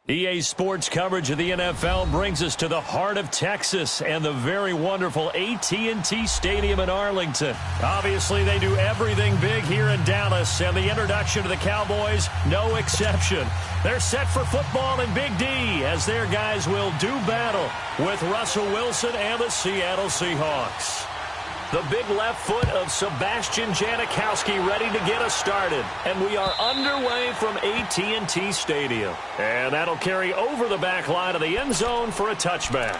EA Sports coverage of the NFL brings us to the heart of Texas and the very wonderful AT&T Stadium in Arlington. Obviously, they do everything big here in Dallas, and the introduction to the Cowboys, no exception. They're set for football in Big D as their guys will do battle with Russell Wilson and the Seattle Seahawks. The big left foot of Sebastian Janikowski ready to get us started. And we are underway from AT&T Stadium. And that'll carry over the back line of the end zone for a touchback.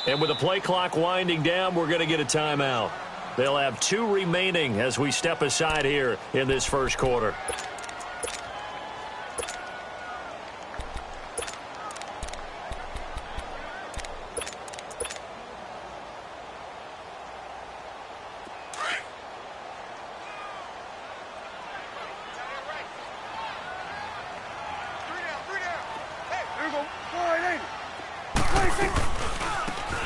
And with the play clock winding down, we're going to get a timeout. They'll have 2 remaining as we step aside here in this first quarter.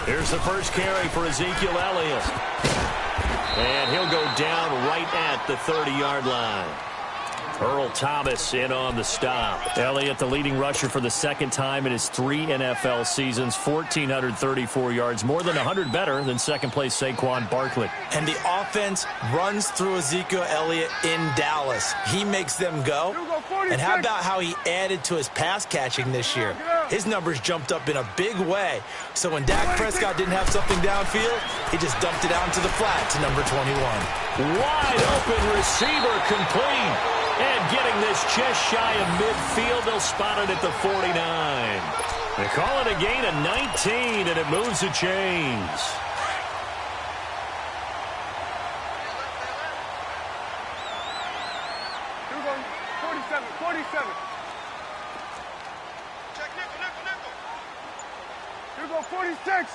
Here's the first carry for Ezekiel Elliott. And he'll go down right at the 30-yard line. Earl Thomas in on the stop. Elliott, the leading rusher for the second time in his 3 NFL seasons, 1,434 yards, more than 100 better than second-place Saquon Barkley. And the offense runs through Ezekiel Elliott in Dallas. He makes them go. And how about how he added to his pass catching this year? His numbers jumped up in a big way. So when Dak Prescott didn't have something downfield, he just dumped it out into the flat to number 21. Wide open receiver complete. And getting this just shy of midfield, they'll spot it at the 49. They call it a gain of 19, and it moves the chains. You're going 47. Check nickel. You're going 46.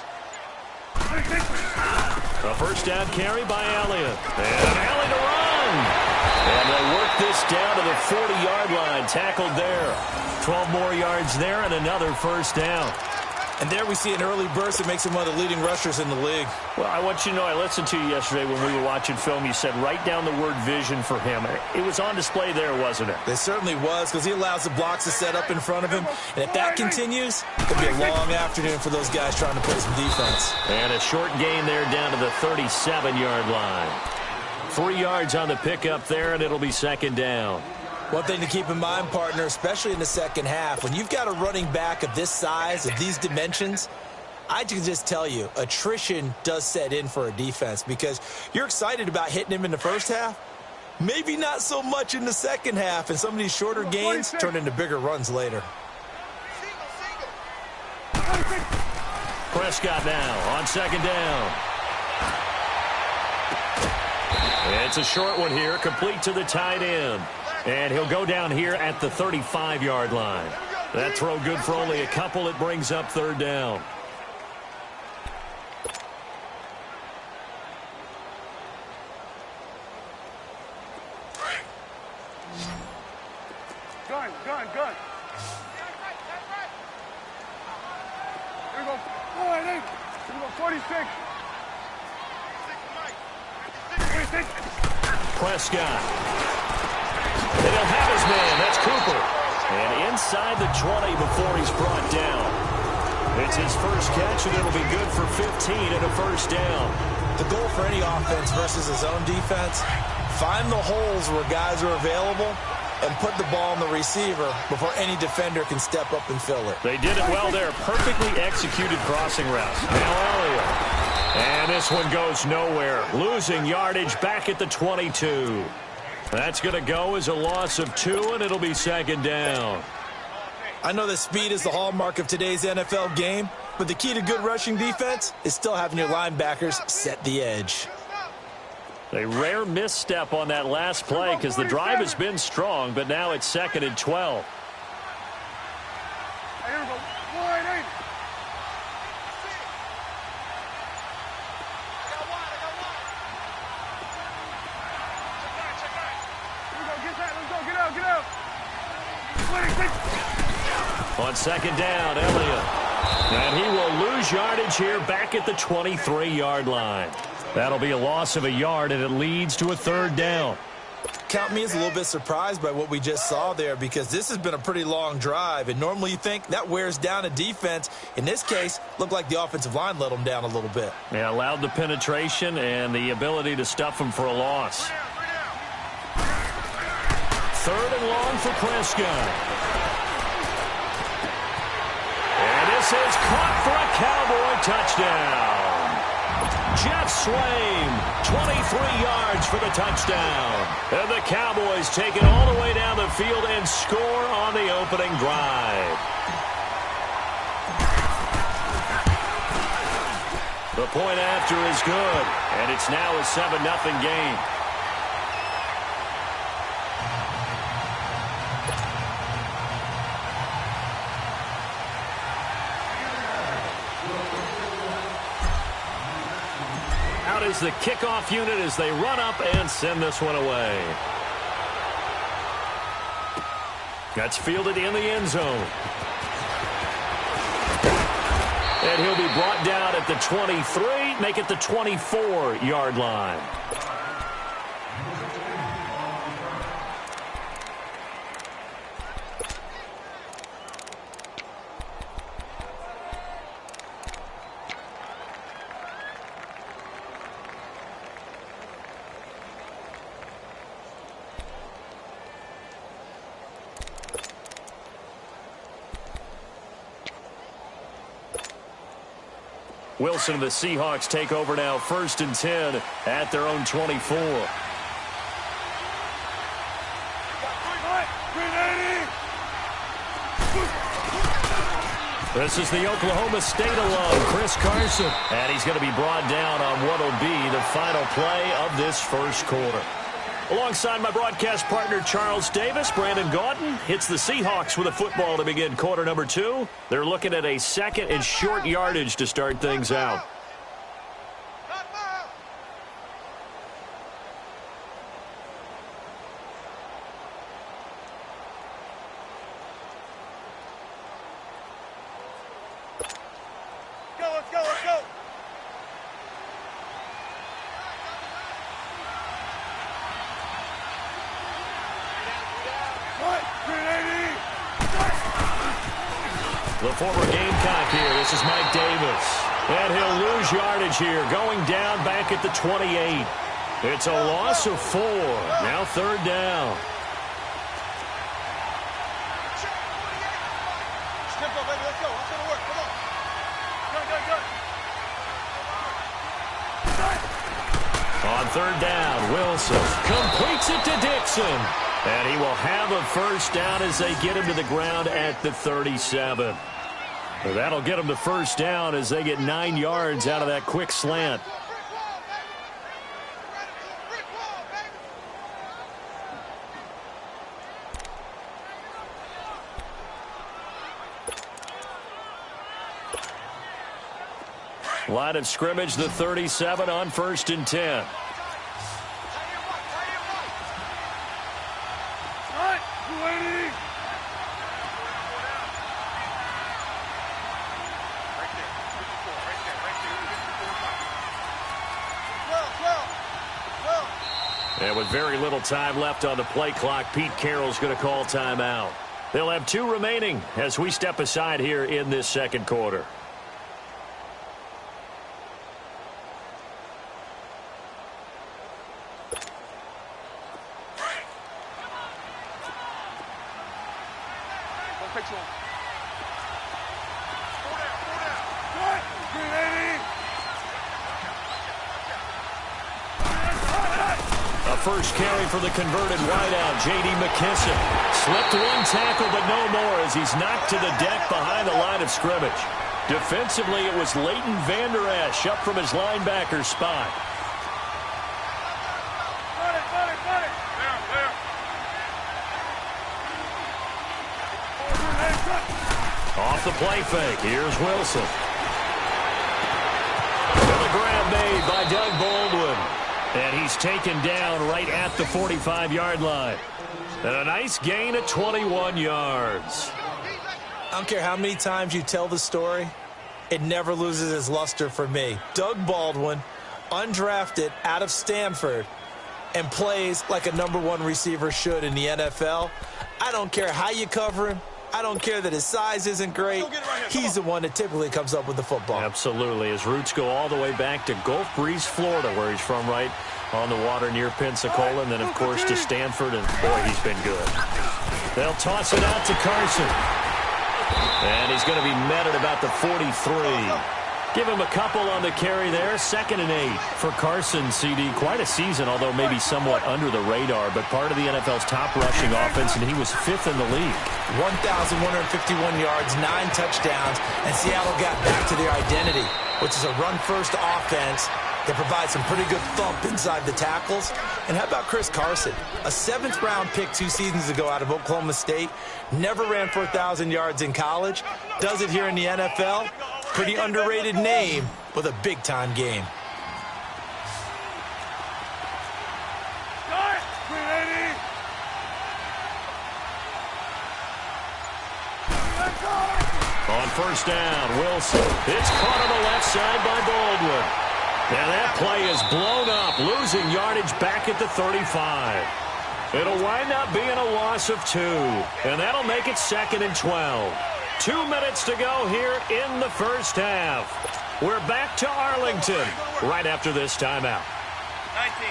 A first down carry by Elliott. And Elliott to run. And they work this down to the 40-yard line. Tackled there. 12 more yards there and another first down. And there we see an early burst that makes him one of the leading rushers in the league. Well, I want you to know, I listened to you yesterday when we were watching film. You said write down the word vision for him. It was on display there, wasn't it? It certainly was, because he allows the blocks to set up in front of him. And if that continues, it could be a long afternoon for those guys trying to play some defense. And a short gain there down to the 37-yard line. 3 yards on the pickup there, and it'll be second down. One thing to keep in mind, partner, especially in the second half, when you've got a running back of this size, of these dimensions, I can just tell you, attrition does set in for a defense because you're excited about hitting him in the first half. Maybe not so much in the second half, and some of these shorter gains turn into bigger runs later. Prescott now on second down. It's a short one here, complete to the tight end. And he'll go down here at the 35-yard line. That throw good for only a couple. It brings up third down. Gun. Here we go. Here we go, 46. 46. Prescott. And he'll have his man. That's Cooper. And inside the 20 before he's brought down. It's his first catch, and it'll be good for 15 and a first down. The goal for any offense versus his own defense, find the holes where guys are available and put the ball on the receiver before any defender can step up and fill it. They did it well there. Perfectly executed crossing routes. Now Elliott. And this one goes nowhere. Losing yardage back at the 22. That's going to go as a loss of 2, and it'll be second down. I know that speed is the hallmark of today's NFL game, but the key to good rushing defense is still having your linebackers set the edge. A rare misstep on that last play because the drive has been strong, but now it's second and 12. Here we go. 488. Get out. 26. On second down, Elliott. And he will lose yardage here back at the 23-yard line. That'll be a loss of a yard, and it leads to a third down. Count me as a little bit surprised by what we just saw there because this has been a pretty long drive, and normally you think that wears down a defense. In this case, looked like the offensive line let them down a little bit. Yeah, allowed the penetration and the ability to stuff them for a loss. Third and long for Prescott. And this is caught for a Cowboy touchdown. Jeff Swaim, 23 yards for the touchdown. And the Cowboys take it all the way down the field and score on the opening drive. The point after is good, and it's now a 7-0 game. Out is the kickoff unit as they run up and send this one away. That's fielded in the end zone. And he'll be brought down at the 23, make it the 24-yard line. Wilson and the Seahawks take over now, 1st and 10 at their own 24. This is the Oklahoma State alum, Chris Carson. And he's going to be brought down on what will be the final play of this first quarter. Alongside my broadcast partner, Charles Davis, Brandon Gaudin hits the Seahawks with a football to begin quarter number 2. They're looking at a second and short yardage to start things out. The former Gamecock here. This is Mike Davis. And he'll lose yardage here, going down back at the 28. It's a loss of 4. Now 3rd down. On 3rd down, Wilson completes it to Dixon. And he will have a first down as they get him to the ground at the 37. That'll get him to first down as they get 9 yards out of that quick slant. Line of scrimmage, the 37 on 1st and 10. And with very little time left on the play clock, Pete Carroll's going to call timeout. They'll have 2 remaining as we step aside here in this 2nd quarter. First carry for the converted wideout, J.D. McKissick. Slipped 1 tackle, but no more as he's knocked to the deck behind the line of scrimmage. Defensively, it was Leighton Vander Esch up from his linebacker spot. Off the play fake, here's Wilson. And the grab made by Doug Baldwin. And he's taken down right at the 45-yard line. And a nice gain of 21 yards. I don't care how many times you tell the story, it never loses its luster for me. Doug Baldwin, undrafted out of Stanford, and plays like a #1 receiver should in the NFL. I don't care how you cover him. I don't care that his size isn't great. He's the one that typically comes up with the football. Absolutely. His roots go all the way back to Gulf Breeze, Florida, where he's from, right on the water near Pensacola. And then, of course, to Stanford. And, boy, he's been good. They'll toss it out to Carson. And he's going to be met at about the 43. Give him a couple on the carry there. 2nd and 8 for Carson, CD. Quite a season, although maybe somewhat under the radar, but part of the NFL's top rushing offense, and he was 5th in the league. 1,151 yards, 9 touchdowns, and Seattle got back to their identity, which is a run-first offense that provides some pretty good thump inside the tackles. And how about Chris Carson? A 7th-round pick 2 seasons ago out of Oklahoma State. Never ran for 1,000 yards in college. Does it here in the NFL. Pretty underrated name with a big-time game. On 1st down, Wilson. It's caught on the left side by Baldwin. And that play is blown up, losing yardage back at the 35. It'll wind up being a loss of 2, and that'll make it 2nd and 12. 2 minutes to go here in the first half. We're back to Arlington right after this timeout. 19.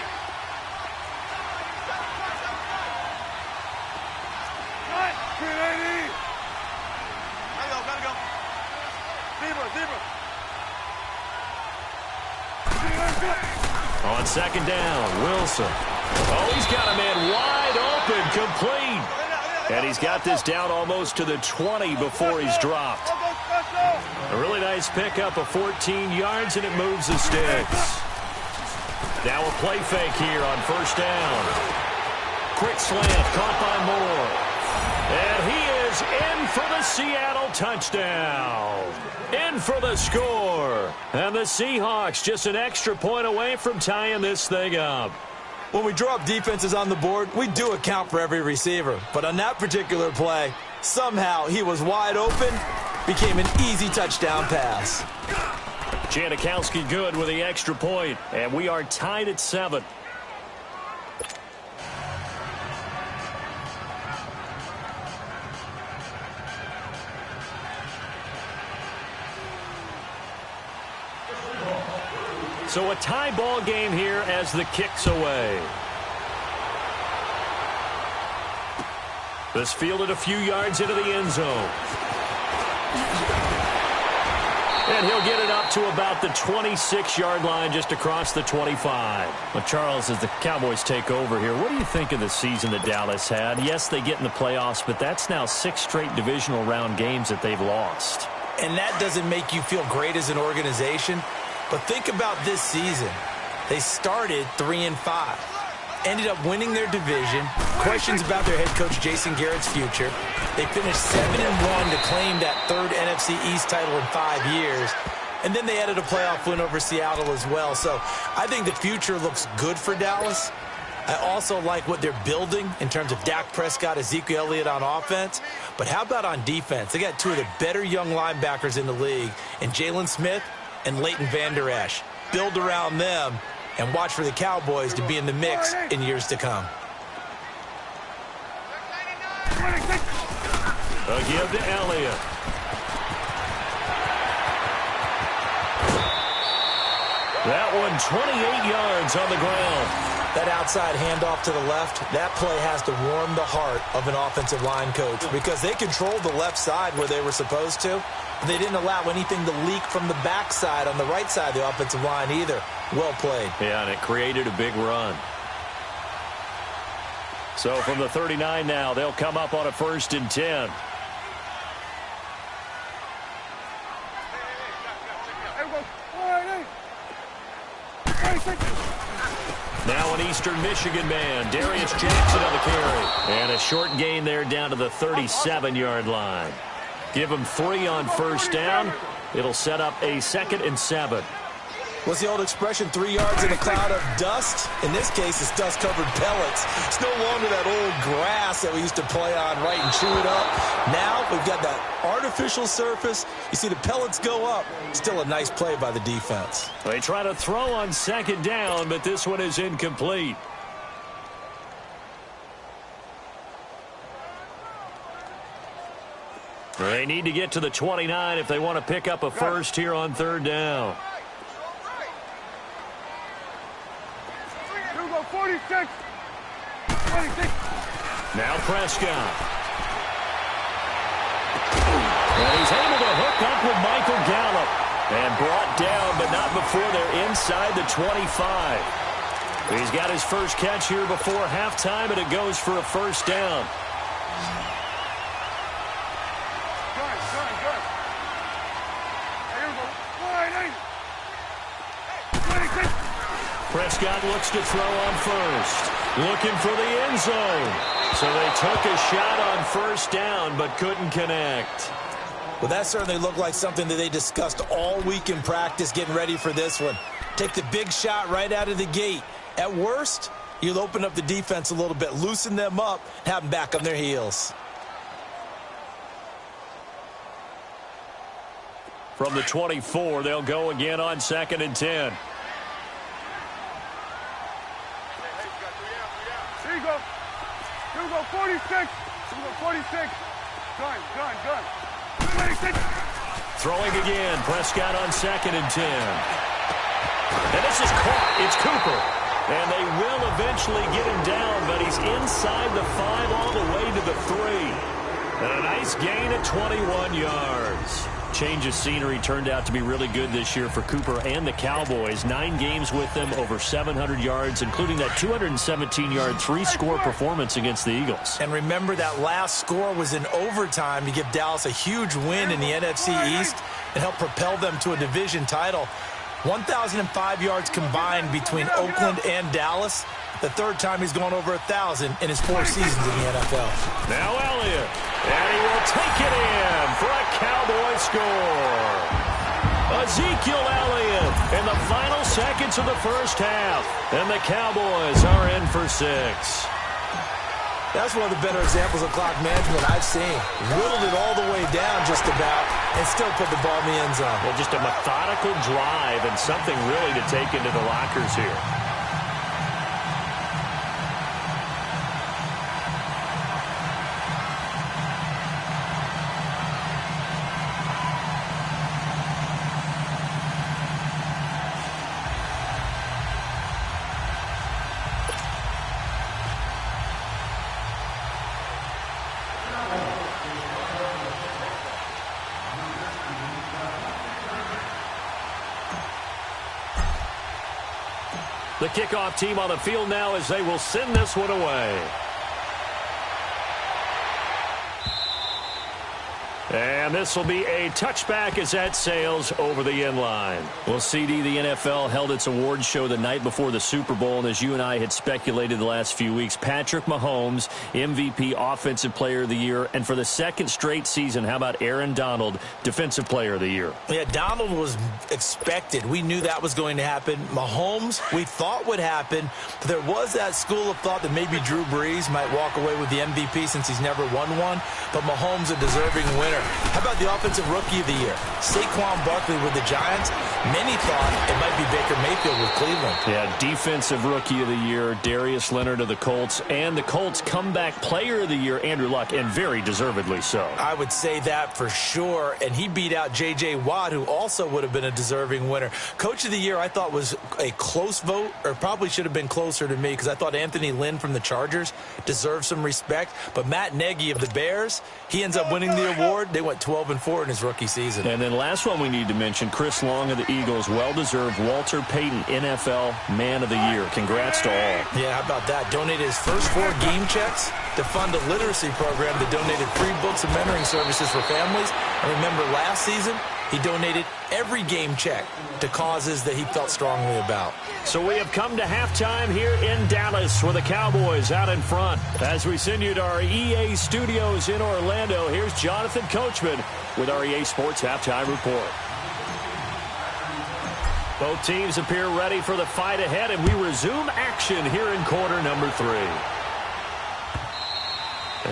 Gotta go. Zebra. On 2nd down, Wilson. Oh, he's got a man wide open, complete. And he's got this down almost to the 20 before he's dropped. A really nice pickup of 14 yards, and it moves the sticks. Now a play fake here on 1st down. Quick slant, caught by Moore. And he is in for the Seattle touchdown. In for the score. And the Seahawks just an extra point away from tying this thing up. When we draw up defenses on the board, we do account for every receiver. But on that particular play, somehow he was wide open, became an easy touchdown pass. Janikowski good with the extra point, and we are tied at 7. So a tie ball game here as the kick's away. This fielded a few yards into the end zone. And he'll get it up to about the 26-yard line just across the 25. Well, Charles, as the Cowboys take over here, what do you think of the season that Dallas had? Yes, they get in the playoffs, but that's now 6 straight divisional round games that they've lost. And that doesn't make you feel great as an organization. But think about this season. They started 3-5. Ended up winning their division. Questions about their head coach Jason Garrett's future. They finished 7-1 to claim that 3rd NFC East title in 5 years. And then they added a playoff win over Seattle as well. So I think the future looks good for Dallas. I also like what they're building in terms of Dak Prescott, Ezekiel Elliott on offense. But how about on defense? They got 2 of the better young linebackers in the league, and Jalen Smith and Leighton Vander Esch. Build around them and watch for the Cowboys to be in the mix in years to come. A give to Elliott. That one 28 yards on the ground. That outside handoff to the left, that play has to warm the heart of an offensive line coach because they controlled the left side where they were supposed to. They didn't allow anything to leak from the backside on the right side of the offensive line either. Well played. Yeah, and it created a big run. So from the 39 now, they'll come up on a 1st and 10. Now an Eastern Michigan man, Darius Jackson on the carry. And a short gain there down to the 37-yard line. Give him 3 on 1st down. It'll set up a 2nd and 7. What's the old expression, 3 yards in a cloud of dust? In this case, it's dust-covered pellets. It's no longer that old grass that we used to play on, right, and chew it up. Now we've got that artificial surface. You see the pellets go up. Still a nice play by the defense. They try to throw on 2nd down, but this one is incomplete. They need to get to the 29 if they want to pick up a 1st here on 3rd down. 46. Now Prescott. And he's able to hook up with Michael Gallup. And brought down, but not before they're inside the 25. He's got his first catch here before halftime, and it goes for a 1st down. Prescott looks to throw on 1st. Looking for the end zone. So they took a shot on 1st down, but couldn't connect. Well, that certainly looked like something that they discussed all week in practice getting ready for this one. Take the big shot right out of the gate. At worst, you'll open up the defense a little bit, loosen them up, and have them back on their heels. From the 24, they'll go again on 2nd and 10. Here you go. Here we go, 46. Here we go, 46. Gun. 26. Throwing again. Prescott on 2nd and 10. And this is caught. It's Cooper. And they will eventually get him down, but he's inside the 5 all the way to the 3. And a nice gain of 21 yards. Change of scenery turned out to be really good this year for Cooper and the Cowboys. 9 games with them, over 700 yards, including that 217-yard 3-score performance against the Eagles. And remember, that last score was in overtime to give Dallas a huge win in the NFC East and help propel them to a division title. 1,005 yards combined between Oakland and Dallas. The 3rd time he's gone over 1,000 in his 4 seasons in the NFL. Now Elliott, and he will take it in for a Cowboy score. Ezekiel Elliott in the final seconds of the 1st half. And the Cowboys are in for 6. That's one of the better examples of clock management I've seen. Whittled it all the way down just about and still put the ball in the end zone. Well, just a methodical drive and something really to take into the lockers here. The kickoff team on the field now as they will send this one away. And this will be a touchback as that sails over the end line. Well, CD, the NFL held its awards show the night before the Super Bowl, and as you and I had speculated the last few weeks, Patrick Mahomes, MVP, Offensive Player of the Year, and for the second straight season, how about Aaron Donald, Defensive Player of the Year? Yeah, Donald was expected. We knew that was going to happen. Mahomes, we thought would happen. But there was that school of thought that maybe Drew Brees might walk away with the MVP since he's never won one. But Mahomes, a deserving winner. How about the Offensive Rookie of the Year? Saquon Barkley with the Giants. Many thought it might be Baker Mayfield with Cleveland. Yeah, Defensive Rookie of the Year, Darius Leonard of the Colts, and the Colts Comeback Player of the Year, Andrew Luck, and very deservedly so. I would say that for sure, and he beat out J.J. Watt, who also would have been a deserving winner. Coach of the Year, I thought was a close vote, or probably should have been closer to me, because I thought Anthony Lynn from the Chargers deserved some respect, but Matt Nagy of the Bears, he ends up winning the award. They went 12-4 in his rookie season. And then last one we need to mention, Chris Long of the Eagles, well-deserved Walter Payton NFL Man of the Year. Congrats to all. Yeah, how about that? Donated his first 4 game checks to fund a literacy program that donated free books and mentoring services for families. And remember, last season, he donated every game check to causes that he felt strongly about. So we have come to halftime here in Dallas with the Cowboys out in front. As we send you to our EA studios in Orlando, here's Jonathan Coachman with our EA Sports Halftime Report. Both teams appear ready for the fight ahead, and we resume action here in quarter number 3.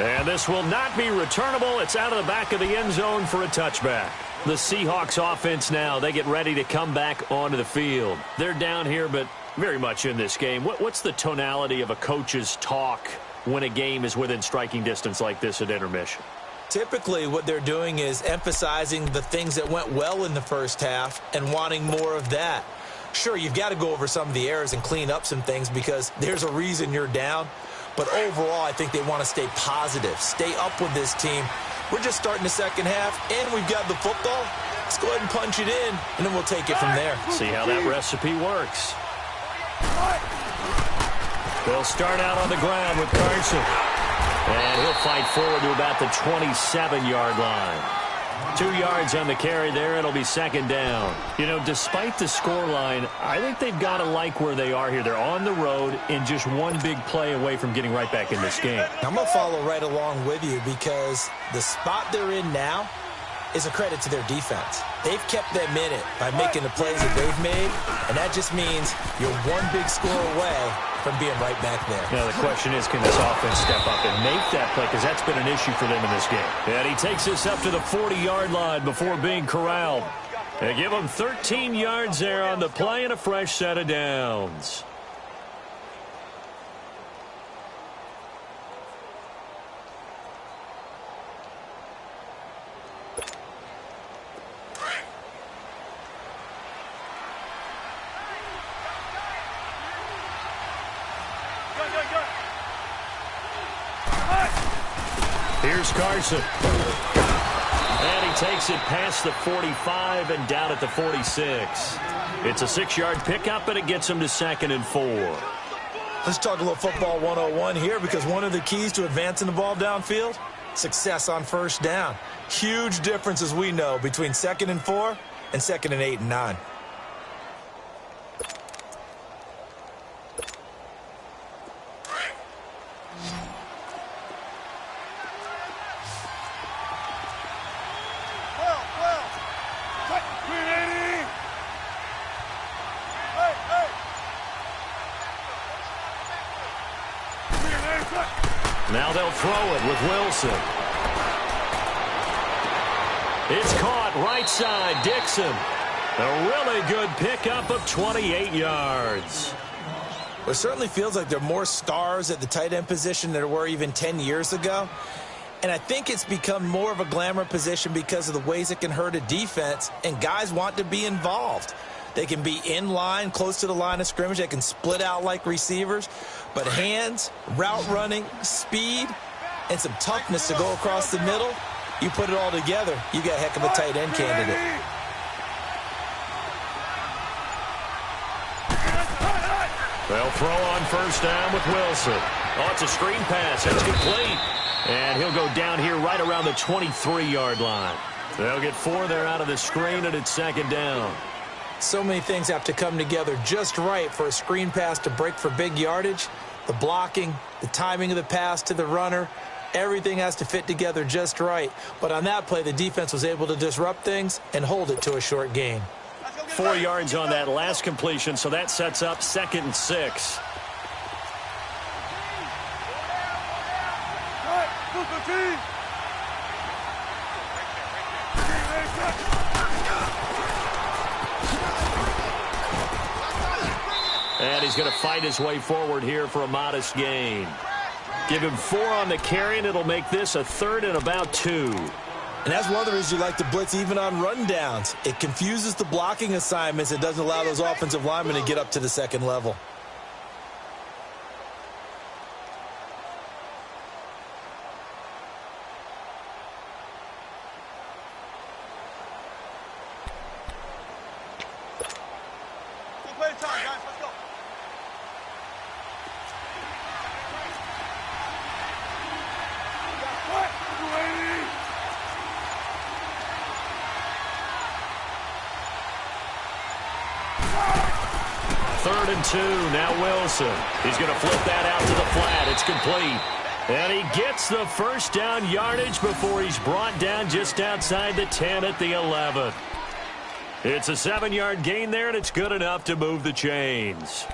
And this will not be returnable. It's out of the back of the end zone for a touchback. The Seahawks offense now, they get ready to come back onto the field. They're down here, but very much in this game. What's the tonality of a coach's talk when a game is within striking distance like this at intermission? Typically, what they're doing is emphasizing the things that went well in the first half and wanting more of that. Sure, you've got to go over some of the errors and clean up some things because there's a reason you're down. But overall, I think they want to stay positive, stay up with this team. We're just starting the second half, and we've got the football. Let's go ahead and punch it in, and then we'll take it from there. See how that recipe works. They'll start out on the ground with Carson. And he'll fight forward to about the 27-yard line. 2 yards on the carry there. It'll be second down. You know, despite the scoreline, I think they've got to like where they are here. They're on the road and just one big play away from getting right back in this game. I'm going to follow right along with you because the spot they're in now is a credit to their defense. They've kept them in it by making the plays that they've made, and that just means you're one big score away from being right back there. Now the question is, can this offense step up and make that play? Because that's been an issue for them in this game. And he takes this up to the 40-yard line before being corralled. They give him 13 yards there on the play and a fresh set of downs. Here's Carson. And he takes it past the 45 and down at the 46. It's a 6-yard pickup, and it gets him to 2nd and 4. Let's talk a little football 101 here because one of the keys to advancing the ball downfield, success on first down. Huge difference, as we know, between 2nd and 4 and 2nd and 8 and 9. Now they'll throw it with Wilson. It's caught right side, Dixon. A really good pickup of 28 yards. It certainly feels like there are more stars at the tight end position than there were even 10 years ago. And I think it's become more of a glamour position because of the ways it can hurt a defense, and guys want to be involved. They can be in line, close to the line of scrimmage. They can split out like receivers. But hands, route running, speed, and some toughness to go across the middle, you put it all together, you got a heck of a tight end candidate. They'll throw on first down with Wilson. Oh, it's a screen pass. It's complete. And he'll go down here right around the 23-yard line. They'll get 4 there out of the screen, and it's second down. So many things have to come together just right for a screen pass to break for big yardage. The blocking, the timing of the pass to the runner, everything has to fit together just right. But on that play, the defense was able to disrupt things and hold it to a short gain. 4 yards on that last completion, so that sets up 2nd and 6. And he's going to fight his way forward here for a modest gain. Give him 4 on the carry, and it'll make this a 3rd and about 2. And that's one of the reasons you like to blitz even on rundowns. It confuses the blocking assignments. It doesn't allow those offensive linemen to get up to the second level. Third and 2, now Wilson. He's going to flip that out to the flat. It's complete. And he gets the first down yardage before he's brought down just outside the 10 at the 11. It's a 7-yard gain there, and it's good enough to move the chains.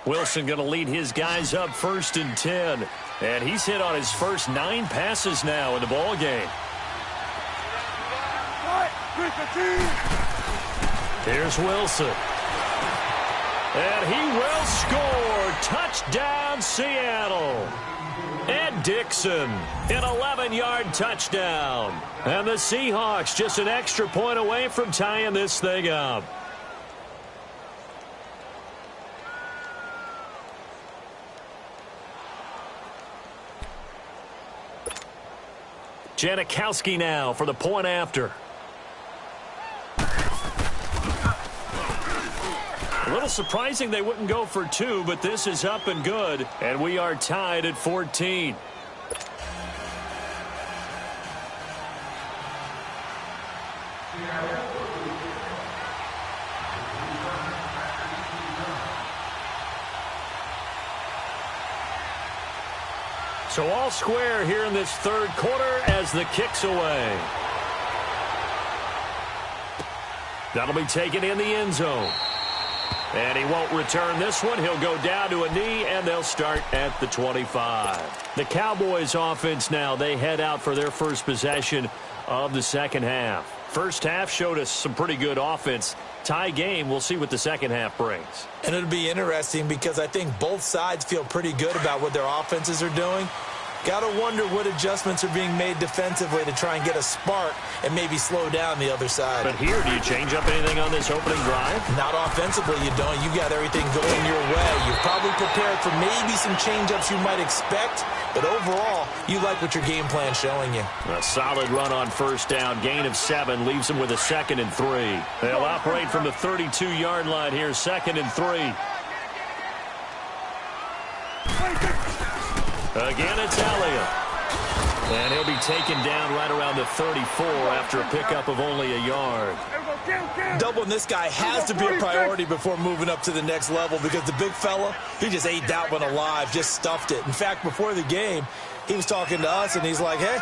Wilson going to lead his guys up 1st and 10. And he's hit on his first 9 passes now in the ball game. Here's Wilson. And he will score. Touchdown, Seattle. Ed Dixon, an 11-yard touchdown. And the Seahawks just an extra point away from tying this thing up. Janikowski now for the point after. A little surprising they wouldn't go for 2, but this is up and good, and we are tied at 14. So all square here in this third quarter as the kick's away. That'll be taken in the end zone. And he won't return this one. He'll go down to a knee, and they'll start at the 25. The Cowboys offense now, they head out for their first possession of the second half. First half showed us some pretty good offense. Tie game, we'll see what the second half brings. And it'll be interesting because I think both sides feel pretty good about what their offenses are doing. Got to wonder what adjustments are being made defensively to try and get a spark and maybe slow down the other side. But here, do you change up anything on this opening drive? Not offensively, you don't. You got everything going your way. You're probably prepared for maybe some change-ups you might expect, but overall, you like what your game plan's showing you. A solid run on first down. Gain of 7 leaves them with a 2nd and 3. They'll operate from the 32-yard line here, 2nd and 3. Again, it's Elliott. And he'll be taken down right around the 34 after a pickup of only a yard. Doubling this guy has to be a priority before moving up to the next level because the big fella, he just ate that one alive, just stuffed it. In fact, before the game, he was talking to us, and he's like, hey,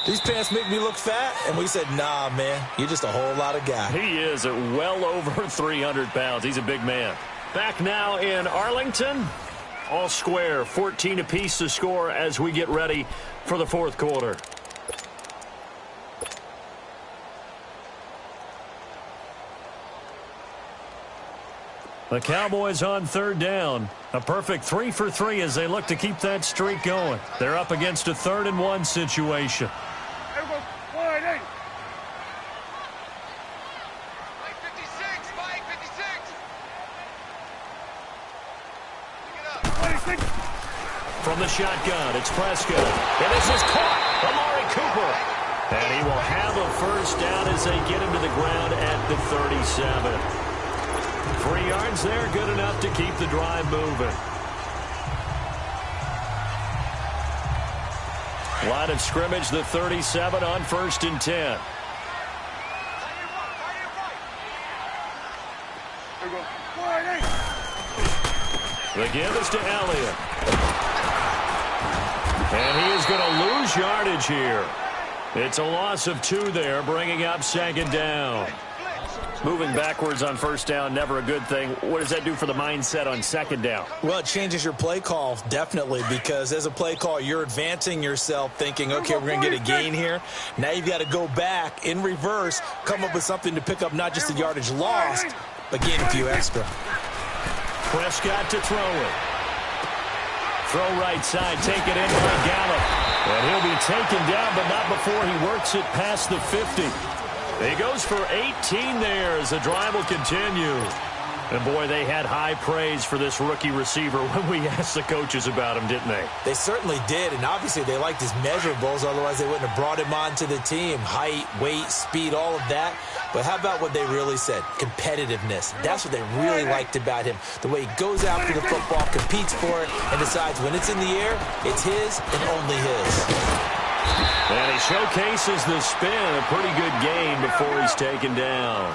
these pants make me look fat. And we said, nah, man, you're just a whole lot of guy. He is at well over 300 pounds. He's a big man. Back now in Arlington. All square, 14 apiece to score as we get ready for the fourth quarter. The Cowboys on third down. A perfect 3 for 3 as they look to keep that streak going. They're up against a 3rd and 1 situation. From the shotgun, it's Prescott. And this is caught. Amari Cooper. And he will have a first down as they get him to the ground at the 37. 3 yards there, good enough to keep the drive moving. Line of scrimmage, the 37 on 1st and 10. The give is to Elliott. And he is going to lose yardage here. It's a loss of 2 there, bringing up 2nd down. Moving backwards on 1st down, never a good thing. What does that do for the mindset on 2nd down? Well, it changes your play call, definitely, because as a play call, you're advancing yourself thinking, okay, we're going to get a gain here. Now you've got to go back in reverse, come up with something to pick up not just the yardage lost, but gain a few extra. Prescott to throw it. Throw right side, take it in by Gallup. And he'll be taken down, but not before he works it past the 50. He goes for 18 there as the drive will continue. And, boy, they had high praise for this rookie receiver when we asked the coaches about him, didn't they? They certainly did, and obviously they liked his measurables. Otherwise, they wouldn't have brought him onto the team. Height, weight, speed, all of that. But how about what they really said? Competitiveness. That's what they really liked about him. The way he goes after the football, competes for it, and decides when it's in the air, it's his and only his. And he showcases the spin, a pretty good game before he's taken down.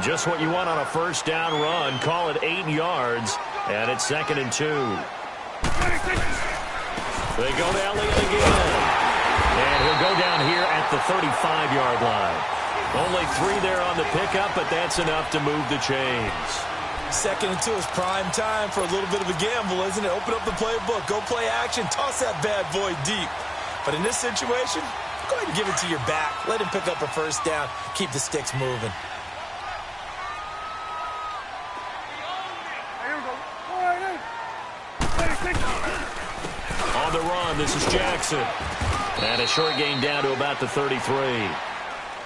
Just what you want on a 1st down run. Call it 8 yards, and it's 2nd and 2. They go to Elliott again. And he'll go down here at the 35-yard line. Only 3 there on the pickup, but that's enough to move the chains. 2nd and 2 is prime time for a little bit of a gamble, isn't it? Open up the playbook, go play action, toss that bad boy deep. But in this situation, go ahead and give it to your back. Let him pick up a 1st down, keep the sticks moving. On the run, this is Jackson. And a short gain down to about the 33.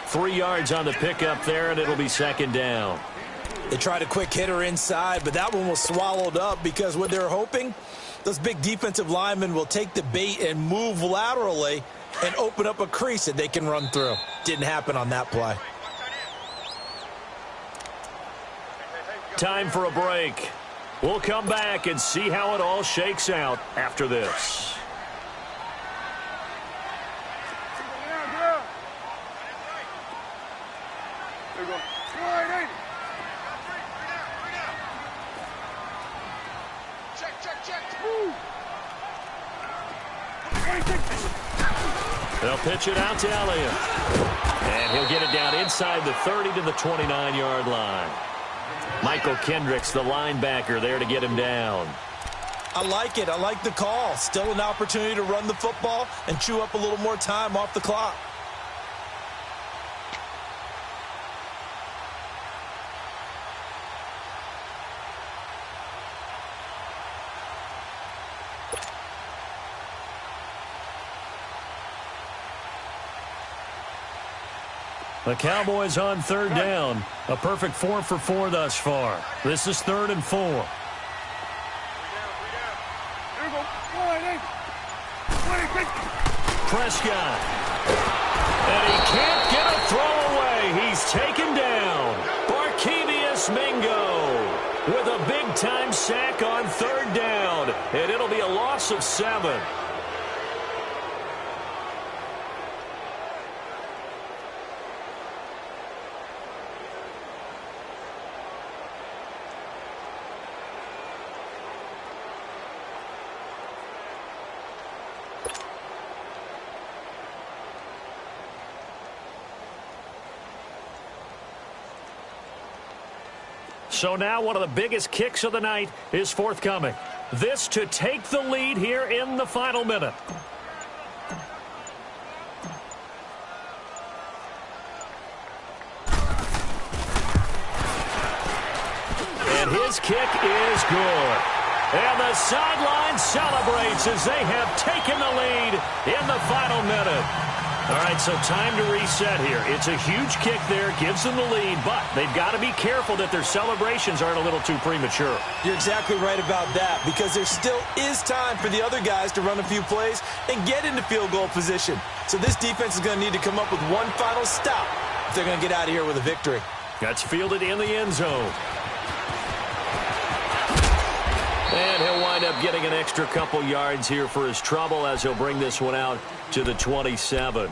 3 yards on the pickup there, and it'll be 2nd down. They tried a quick hitter inside, but that one was swallowed up because what they're hoping, those big defensive linemen will take the bait and move laterally and open up a crease that they can run through. Didn't happen on that play. Time for a break. We'll come back and see how it all shakes out after this. They'll pitch it out to Elliott. And he'll get it down inside the 30 to the 29-yard line. Michael Kendricks, the linebacker, there to get him down. I like it. I like the call. Still an opportunity to run the football and chew up a little more time off the clock. The Cowboys on 3rd down. A perfect 4 for 4 thus far. This is 3rd and 4. Prescott. And he can't get a throw away. He's taken down. Barkevius Mingo with a big-time sack on 3rd down. And it'll be a loss of 7. So now one of the biggest kicks of the night is forthcoming. This to take the lead here in the final minute. And his kick is good. And the sideline celebrates as they have taken the lead in the final minute. All right, so time to reset here. It's a huge kick there, gives them the lead, but they've got to be careful that their celebrations aren't a little too premature. You're exactly right about that, because there still is time for the other guys to run a few plays and get into field goal position. So this defense is going to need to come up with one final stop if they're going to get out of here with a victory. That's fielded in the end zone. And he'll wind up getting an extra couple yards here for his trouble as he'll bring this one out to the 27.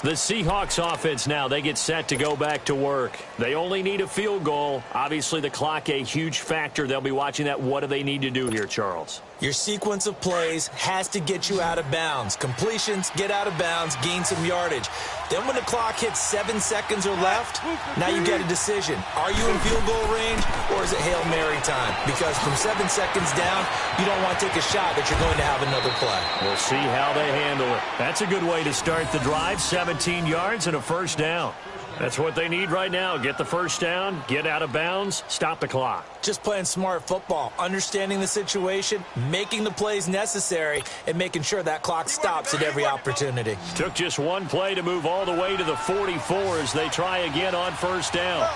The Seahawks offense now, they get set to go back to work. They only need a field goal. Obviously, the clock a huge factor. They'll be watching that. What do they need to do here, Charles? Your sequence of plays has to get you out of bounds. Completions, get out of bounds, gain some yardage. Then when the clock hits 7 seconds or left, now you get a decision. Are you in field goal range, or is it Hail Mary time? Because from 7 seconds down, you don't want to take a shot that you're going to have another play. We'll see how they handle it. That's a good way to start the drive. 17 yards and a first down. That's what they need right now. Get the first down, get out of bounds, stop the clock. Just playing smart football, understanding the situation, making the plays necessary, and making sure that clock stops at every opportunity. Took just one play to move all the way to the 44 as they try again on first down.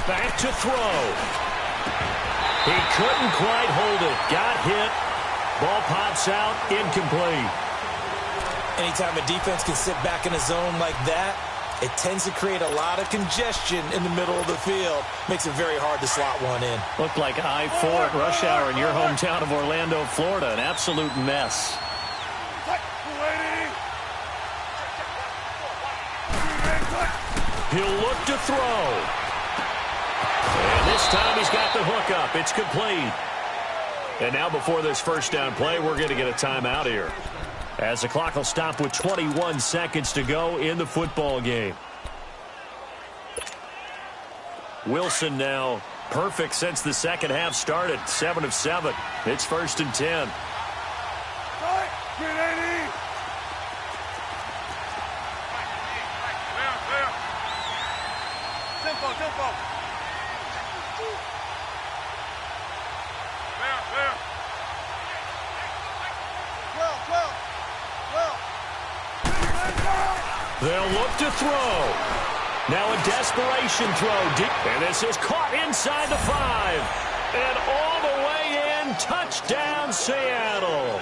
Back to throw. He couldn't quite hold it. Got hit. Ball pops out, incomplete. Anytime a defense can sit back in a zone like that, it tends to create a lot of congestion in the middle of the field. Makes it very hard to slot one in. Looked like I-4 at rush hour in your hometown of Orlando, Florida. An absolute mess. He'll look to throw. And this time he's got the hook up. It's complete. And now before this first down play, we're going to get a timeout here, as the clock will stop with 21 seconds to go in the football game. Wilson now perfect since the second half started. 7 of 7. It's 1st and 10. They'll look to throw. Now a desperation throw deep. And this is caught inside the 5. And all the way in. Touchdown, Seattle.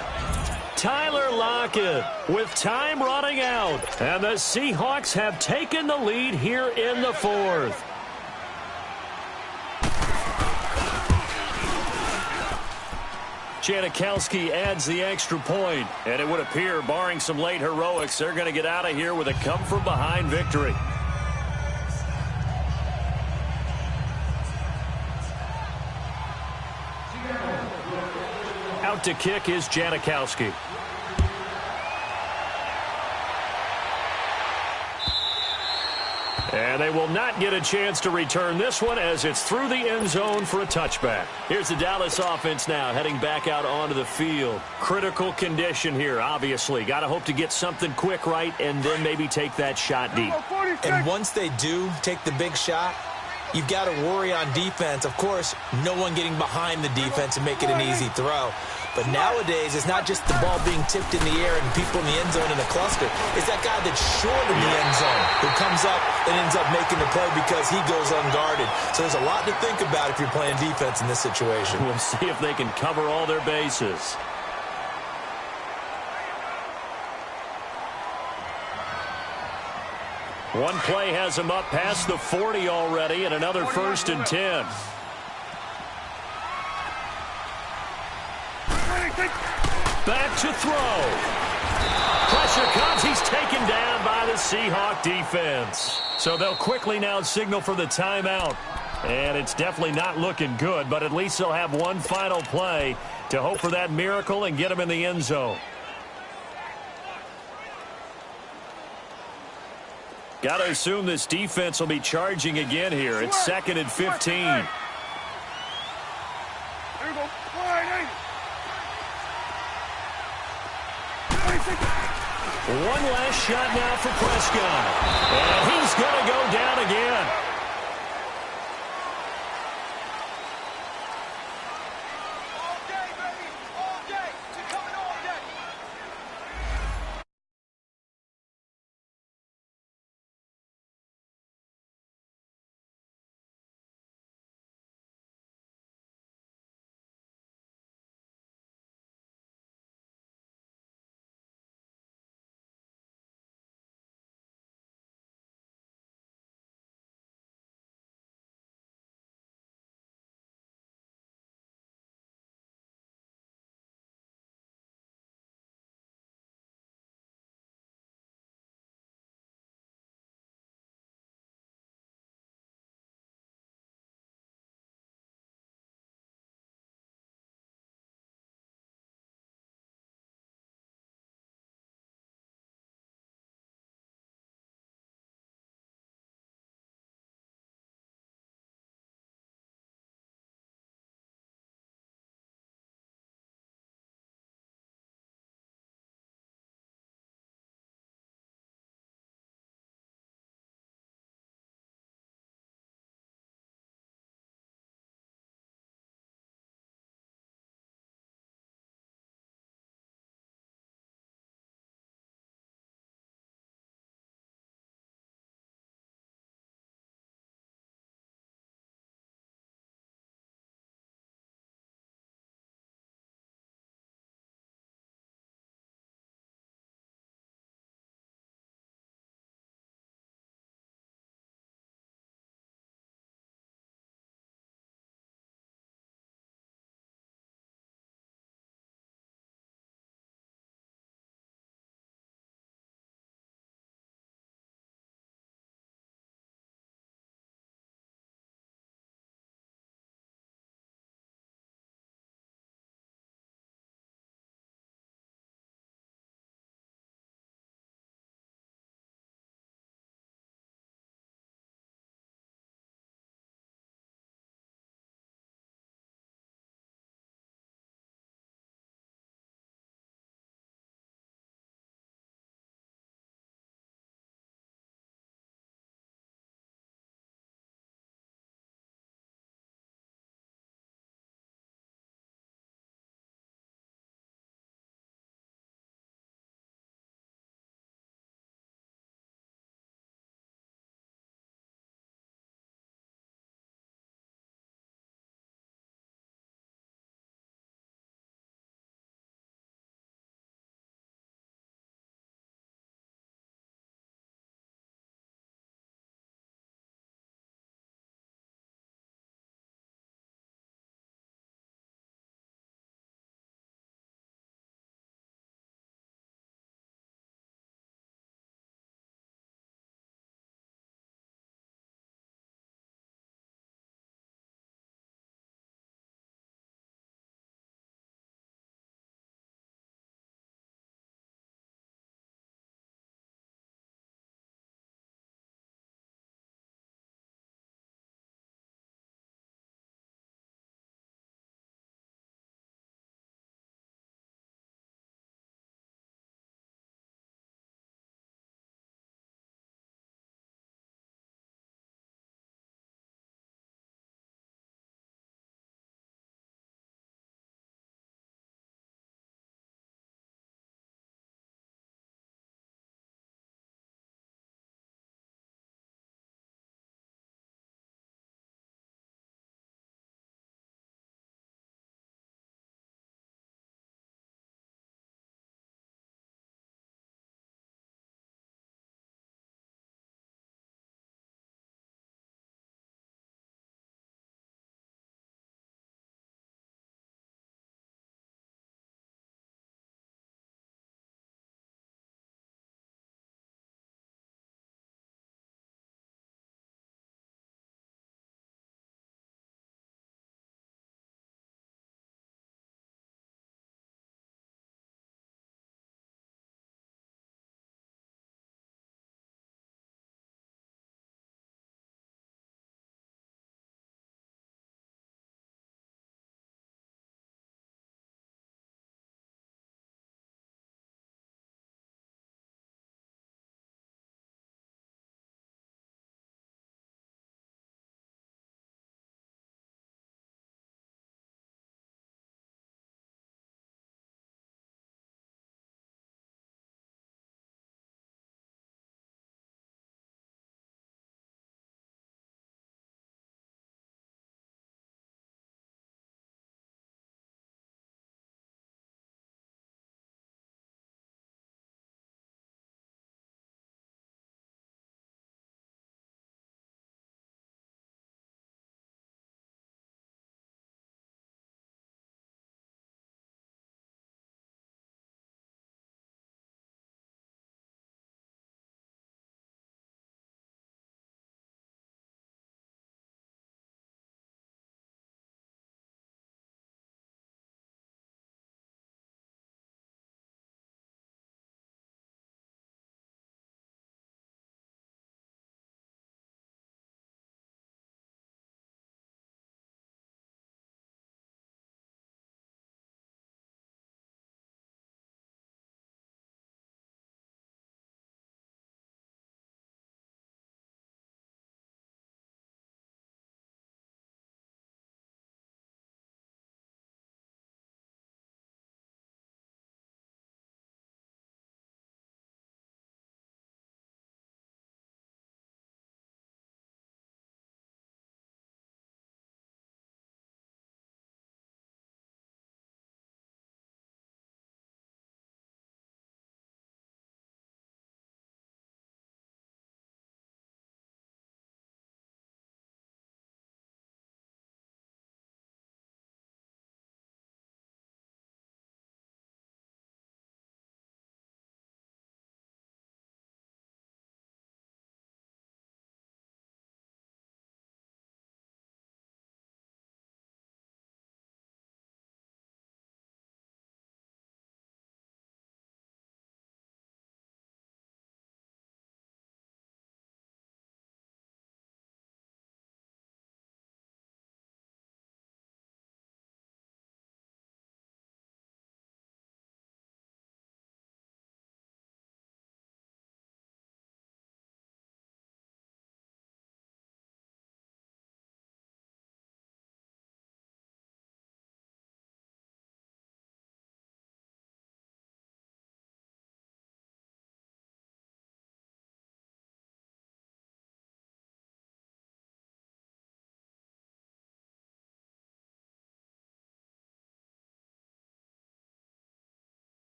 Tyler Lockett with time running out. And the Seahawks have taken the lead here in the 4th. Janikowski adds the extra point, and it would appear, barring some late heroics, they're going to get out of here with a come-from-behind victory. Out to kick is Janikowski. And they will not get a chance to return this one as it's through the end zone for a touchback. Here's the Dallas offense now heading back out onto the field. Critical condition here, obviously. Got to hope to get something quick right and then maybe take that shot deep. And once they do take the big shot, you've got to worry on defense. Of course, no one getting behind the defense and make it an easy throw. But nowadays, it's not just the ball being tipped in the air and people in the end zone in a cluster. It's that guy that's short in the end zone who comes up and ends up making the play because he goes unguarded. So there's a lot to think about if you're playing defense in this situation. We'll see if they can cover all their bases. One play has him up past the 40 already, and another 1st and 10. Back to throw. Pressure comes. He's taken down by the Seahawk defense. So they'll quickly now signal for the timeout. And it's definitely not looking good, but at least they'll have one final play to hope for that miracle and get him in the end zone. Got to assume this defense will be charging again here. It's 2nd and 15. Here we go. One last shot now for Prescott. And he's going to go down again.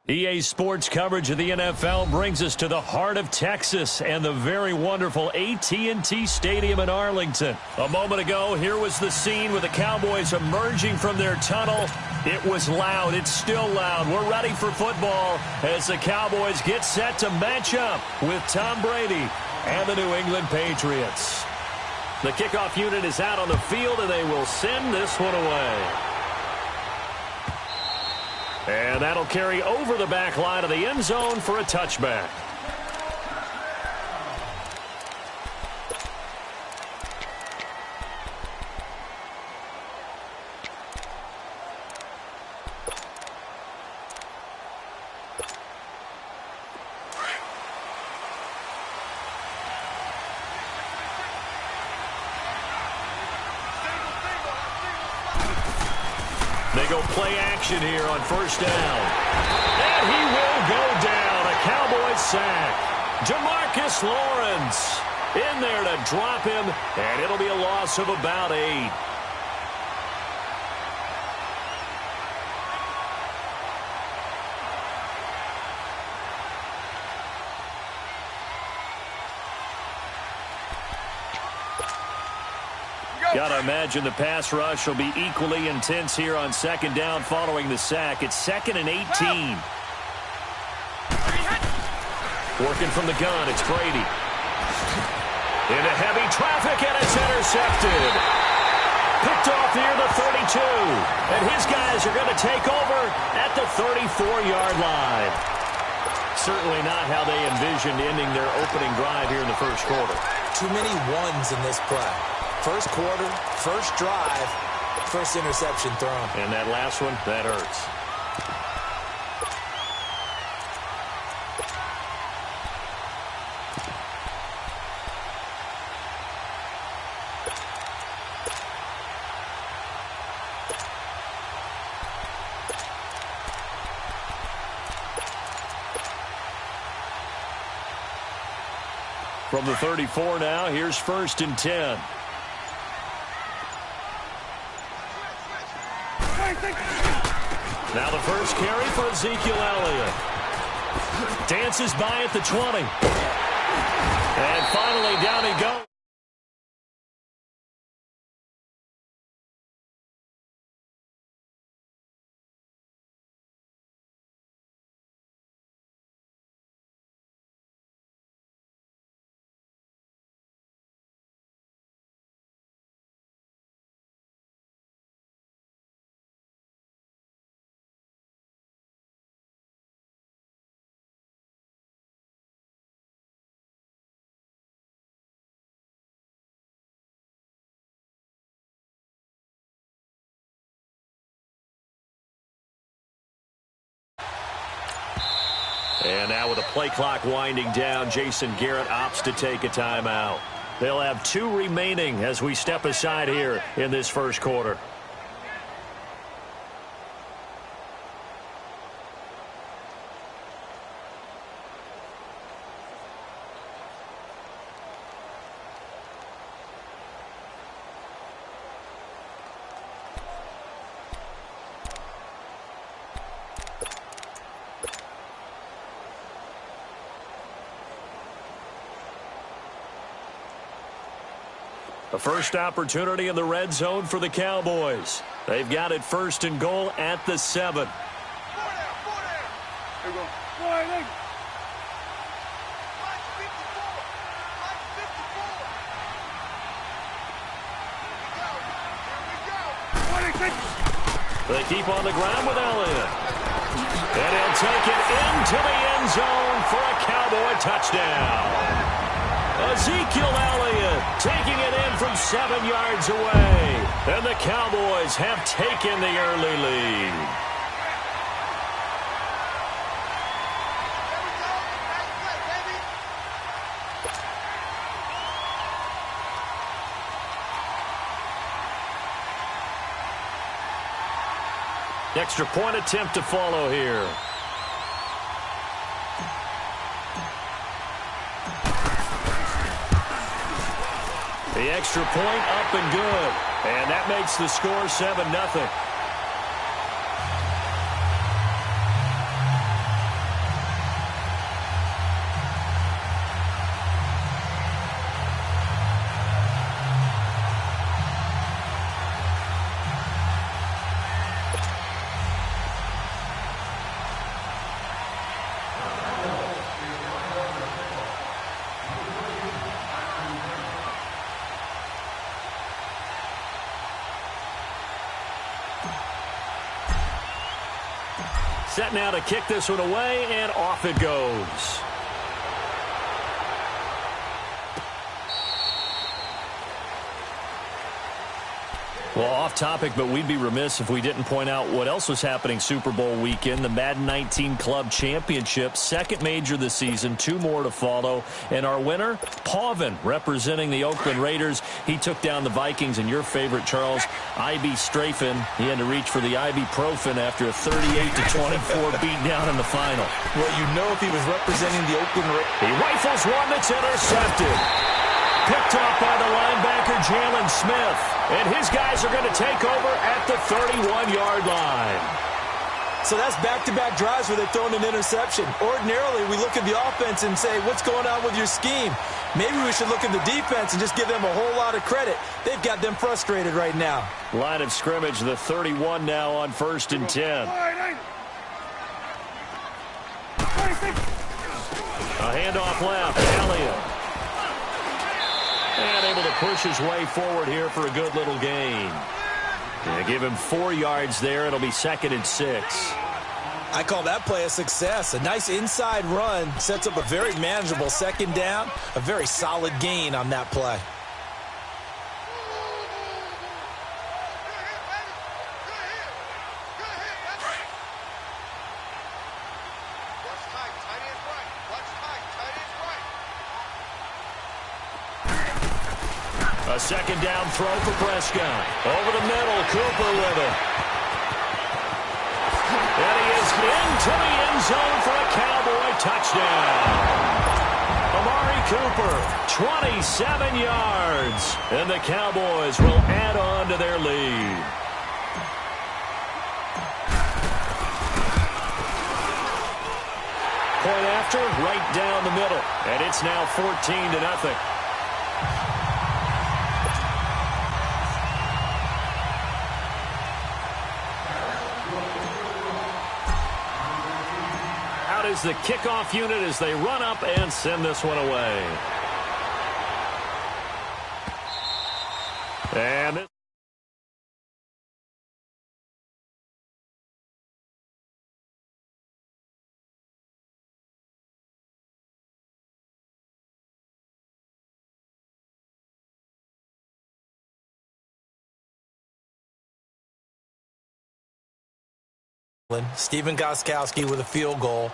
EA Sports coverage of the NFL brings us to the heart of Texas and the very wonderful AT&T Stadium in Arlington. A moment ago, here was the scene with the Cowboys emerging from their tunnel. It was loud. It's still loud. We're ready for football as the Cowboys get set to match up with Tom Brady and the New England Patriots. The kickoff unit is out on the field, and they will send this one away. And that'll carry over the back line of the end zone for a touchback. They go play action here on first down. And he will go down. A Cowboys sack. Jamarcus Lawrence in there to drop him, and it'll be a loss of about 8. Got to imagine the pass rush will be equally intense here on second down following the sack. It's 2nd and 18. Working from the gun, it's Brady. Into heavy traffic, and it's intercepted. Picked off near the 32. And his guys are going to take over at the 34-yard line. Certainly not how they envisioned ending their opening drive here in the first quarter. Too many ones in this play. First quarter, first drive, first interception thrown. And that last one, that hurts. From the 34 now, here's 1st and 10. Now the first carry for Ezekiel Elliott. Dances by at the 20. And finally down he goes. And now with the play clock winding down, Jason Garrett opts to take a timeout. They'll have 2 remaining as we step aside here in this first quarter. A first opportunity in the red zone for the Cowboys. They've got it 1st and goal at the 7. Here we go. Boy, They keep on the ground with Elliott. And he'll take it into the end zone for a Cowboy touchdown. Ezekiel Elliott taking it in from 7 yards away. And the Cowboys have taken the early lead. Extra point attempt to follow here. The extra point up and good. And that makes the score 7-0. Set now to kick this one away, and off it goes. Well, off topic, but we'd be remiss if we didn't point out what else was happening Super Bowl weekend. The Madden 19 Club Championship, second major this season, 2 more to follow. And our winner, Pauvin, representing the Oakland Raiders. He took down the Vikings, and your favorite, Charles, IB Strafen. He had to reach for the ibuprofen after a 38-24 beatdown in the final. Well, you know if he was representing the Oakland Raiders. He rifles one that's intercepted. Picked off by the linebacker, Jalen Smith. And his guys are going to take over at the 31-yard line. So that's back-to-back drives where they're throwing an interception. Ordinarily, we look at the offense and say, what's going on with your scheme? Maybe we should look at the defense and just give them a whole lot of credit. They've got them frustrated right now. Line of scrimmage, the 31 now on 1st and 10. A handoff left, Elliott. And able to push his way forward here for a good little gain. Yeah, give him 4 yards there. It'll be 2nd and 6. I call that play a success. A nice inside run sets up a very manageable 2nd down. A very solid gain on that play. A 2nd down throw for Prescott. Over the middle, Cooper with it. And he is into the end zone for a Cowboy touchdown. Amari Cooper, 27 yards. And the Cowboys will add on to their lead. Point after, right down the middle. And it's now 14-0. Is the kickoff unit as they run up and send this one away. And this Stephen Gostkowski with a field goal.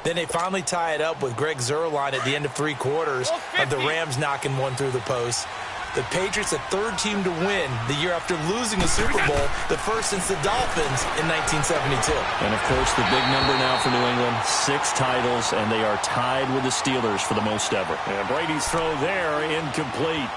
Then they finally tie it up with Greg Zuerlein at the end of 3 quarters of the Rams knocking one through the post. The Patriots, the 3rd team to win the year after losing a Super Bowl, the first since the Dolphins in 1972. And, of course, the big number now for New England, 6 titles, and they are tied with the Steelers for the most ever. And Brady's throw there, incomplete.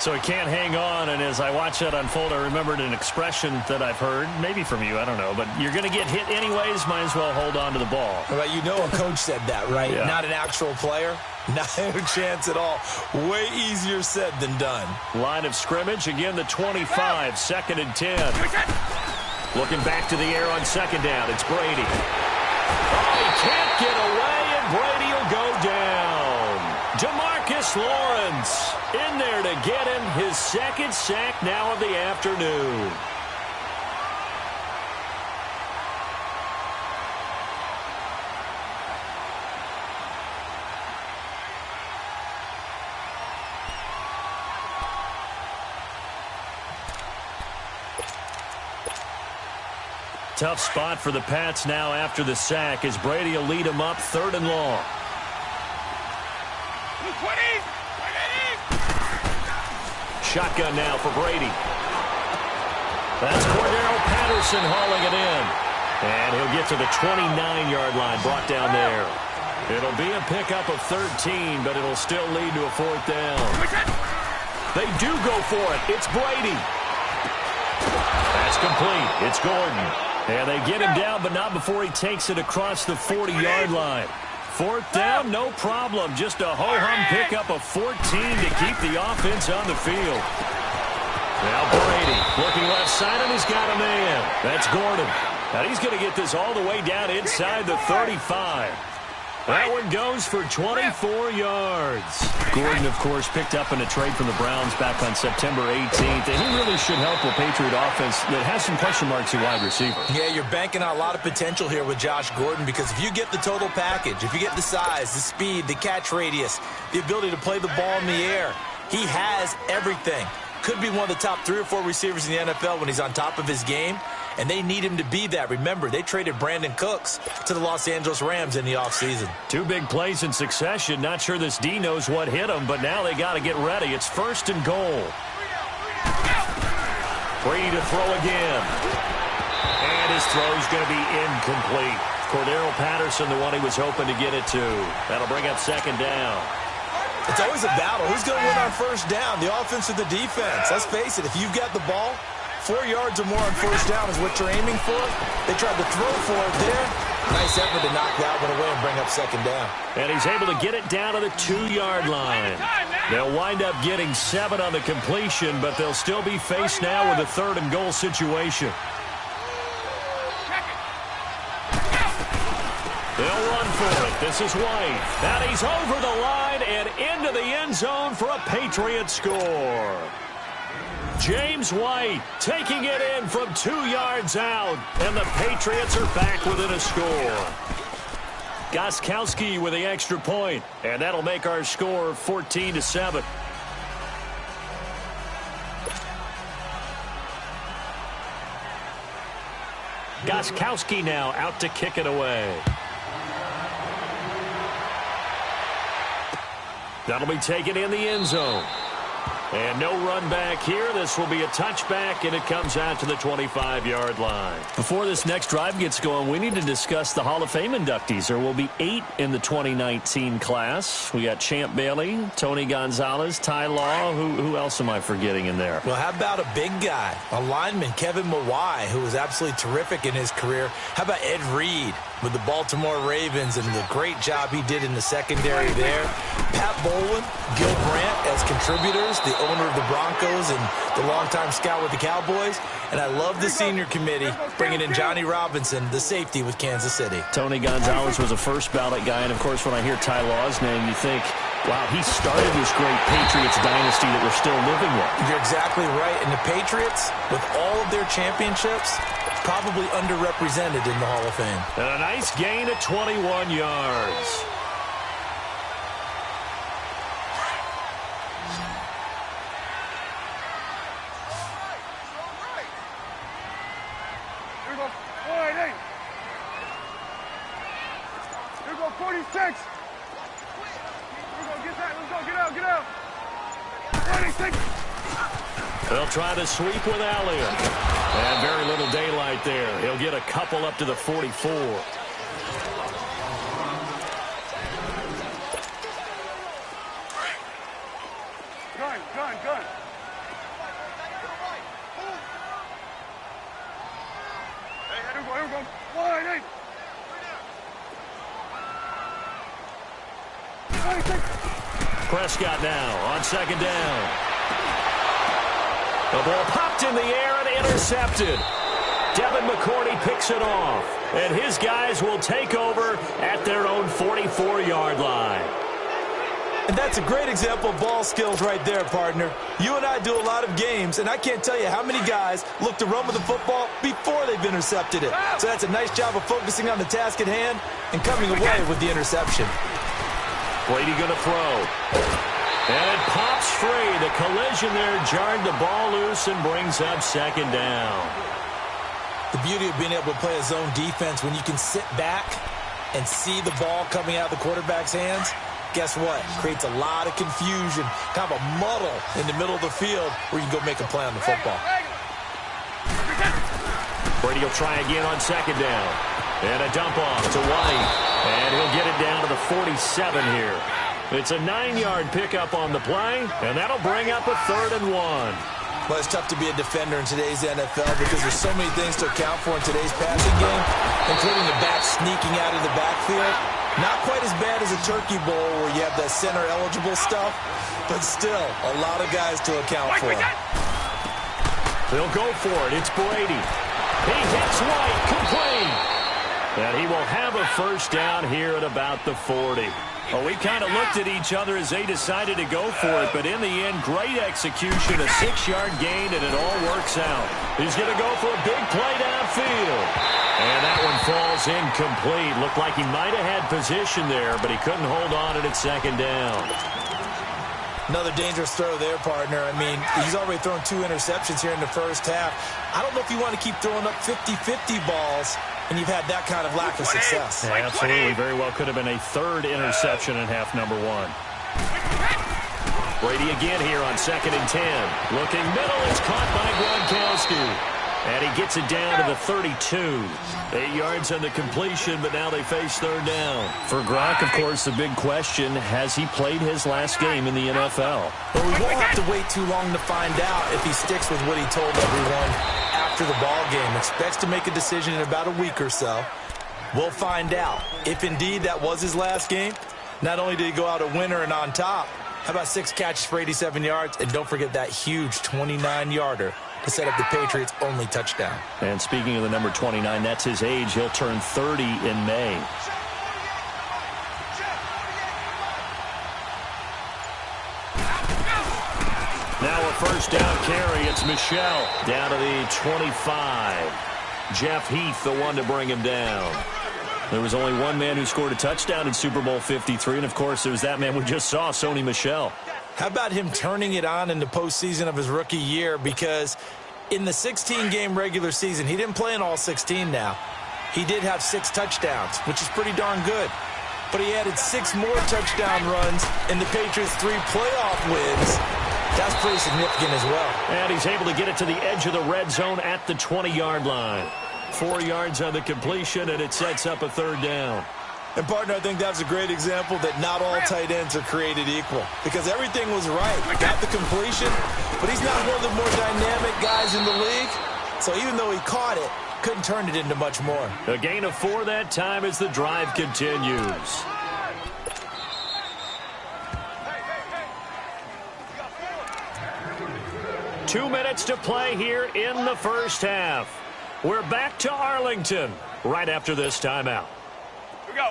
So he can't hang on, and as I watch that unfold, I remembered an expression that I've heard, maybe from you, I don't know, but you're going to get hit anyways, might as well hold on to the ball. Well, you know a coach said that, right? Yeah. Not an actual player. Not a chance at all. Way easier said than done. Line of scrimmage, again the 25, 2nd and 10. Looking back to the air on 2nd down, it's Brady. Oh, he can't get away, and Brady will go down. DeMarcus Lawrence in there to get him his 2nd sack now of the afternoon. Tough spot for the Pats now after the sack as Brady will lead them up 3rd and long. Shotgun now for Brady. That's Cordero Patterson hauling it in. And he'll get to the 29-yard line, brought down there. It'll be a pickup of 13, but it'll still lead to a 4th down. They do go for it. It's Brady. That's complete. It's Gordon. And they get him down, but not before he takes it across the 40-yard line. 4th down, no problem. Just a ho-hum pickup of 14 to keep the offense on the field. Now Brady looking left side, and he's got a man. That's Gordon. Now he's going to get this all the way down inside the 35. That one goes for 24 yards. Gordon, of course, picked up in a trade from the Browns back on September 18th, and he really should help a Patriot offense that has some question marks at wide receiver. Yeah, you're banking on a lot of potential here with Josh Gordon, because if you get the total package, if you get the size, the speed, the catch radius, the ability to play the ball in the air, he has everything. Could be one of the top 3 or 4 receivers in the NFL when he's on top of his game, and they need him to be that. Remember, they traded Brandon Cooks to the Los Angeles Rams in the offseason. 2 big plays in succession. Not sure this D knows what hit him, but now they got to get ready. It's 1st and goal. Brady to throw again. And his throw's going to be incomplete. Cordero Patterson, the one he was hoping to get it to. That'll bring up 2nd down. It's always a battle. Who's going to win on 1st down, the offense or the defense? Let's face it, if you've got the ball, 4 yards or more on 1st down is what you're aiming for. They tried to throw for it there. Nice effort to knock that one away and bring up 2nd down. And he's able to get it down to the 2-yard line. They'll wind up getting 7 on the completion, but they'll still be faced now with a 3rd and goal situation. They'll run for it. This is White. And he's over the line and into the end zone for a Patriot score. James White taking it in from 2 yards out, and the Patriots are back within a score. Gostkowski with the extra point, and that'll make our score 14-7. Gostkowski now out to kick it away. That'll be taken in the end zone. And no run back here. This will be a touchback, and it comes out to the 25-yard line. Before this next drive gets going, we need to discuss the Hall of Fame inductees. There will be 8 in the 2019 class. We got Champ Bailey, Tony Gonzalez, Ty Law. Who else am I forgetting in there? Well, how about a big guy, a lineman, Kevin Mawai, who was absolutely terrific in his career. How about Ed Reed with the Baltimore Ravens and the great job he did in the secondary there. Pat Bowlen, Gil Brandt as contributors, the owner of the Broncos and the longtime scout with the Cowboys. And I love the senior committee bringing in Johnny Robinson, the safety with Kansas City. Tony Gonzalez was a first ballot guy. And, of course, when I hear Ty Law's name, you think, wow, he started this great Patriots dynasty that we're still living with. You're exactly right. And the Patriots, with all of their championships, probably underrepresented in the Hall of Fame. And a nice gain at 21 yards. Here we go. 4-8. Here we go. 46. Here we go. Get that. Let's go. Get out. Get out. 46. They'll try to sweep with Elliott. And very little daylight there. He'll get a couple up to the 44. Gun. Hey, here we go. 4-8. 26. Prescott now on 2nd down. The ball popped in the air and intercepted. Devin McCourty picks it off. And his guys will take over at their own 44-yard line. And that's a great example of ball skills right there, partner. You and I do a lot of games, and I can't tell you how many guys look to run with the football before they've intercepted it. So that's a nice job of focusing on the task at hand and coming away with the interception. Brady going to throw. And it pops free. The collision there jarred the ball loose and brings up 2nd down. The beauty of being able to play a zone defense when you can sit back and see the ball coming out of the quarterback's hands, guess what? Creates a lot of confusion, kind of a muddle in the middle of the field where you can go make a play on the football. Brady will try again on 2nd down. And a dump off to White. And he'll get it down to the 47 here. It's a 9-yard pickup on the play, and that'll bring up a 3rd and 1. Well, it's tough to be a defender in today's NFL because there's so many things to account for in today's passing game, including the back sneaking out of the backfield. Not quite as bad as a turkey bowl where you have that center-eligible stuff, but still a lot of guys to account for. They'll go for it. It's Brady. He hits White, complete. And he will have a first down here at about the 40. Well, we kind of looked at each other as they decided to go for it, but in the end, great execution, a 6-yard gain, and it all works out. He's going to go for a big play downfield. And that one falls incomplete. Looked like he might have had position there, but he couldn't hold on at second down. Another dangerous throw there, partner. I mean, he's already thrown 2 interceptions here in the first half. I don't know if you want to keep throwing up 50-50 balls, and you've had that kind of lack of success. Yeah, absolutely. Very well could have been a 3rd interception in half number 1. Brady again here on 2nd and 10. Looking middle. It's caught by Gronkowski. And he gets it down to the 32. 8 yards on the completion, but now they face 3rd down. For Gronk, of course, the big question, has he played his last game in the NFL? Well, we won't have to wait too long to find out if he sticks with what he told everyone after the ball game. Expects to make a decision in about a week or so. We'll find out. If indeed that was his last game, not only did he go out a winner and on top, how about 6 catches for 87 yards? And don't forget that huge 29-yarder to set up the Patriots' only touchdown. And speaking of the number 29, that's his age. He'll turn 30 in May. Now a first down carry. It's Michel down to the 25. Jeff Heath, the one to bring him down. There was only one man who scored a touchdown in Super Bowl 53, and of course, it was that man we just saw, Sony Michel. How about him turning it on in the postseason of his rookie year? Because in the 16-game regular season, he didn't play in all 16 now. He did have 6 touchdowns, which is pretty darn good. But he added 6 more touchdown runs in the Patriots' 3 playoff wins. That's pretty significant as well. And he's able to get it to the edge of the red zone at the 20-yard line. 4 yards on the completion, and it sets up a 3rd down. And, partner, I think that's a great example that not all tight ends are created equal. Because everything was right. Got the completion, but he's not one of the more dynamic guys in the league. So even though he caught it, couldn't turn it into much more. A gain of 4 that time as the drive continues. Two minutes to play here in the first half. We're back to Arlington right after this timeout. Here we go.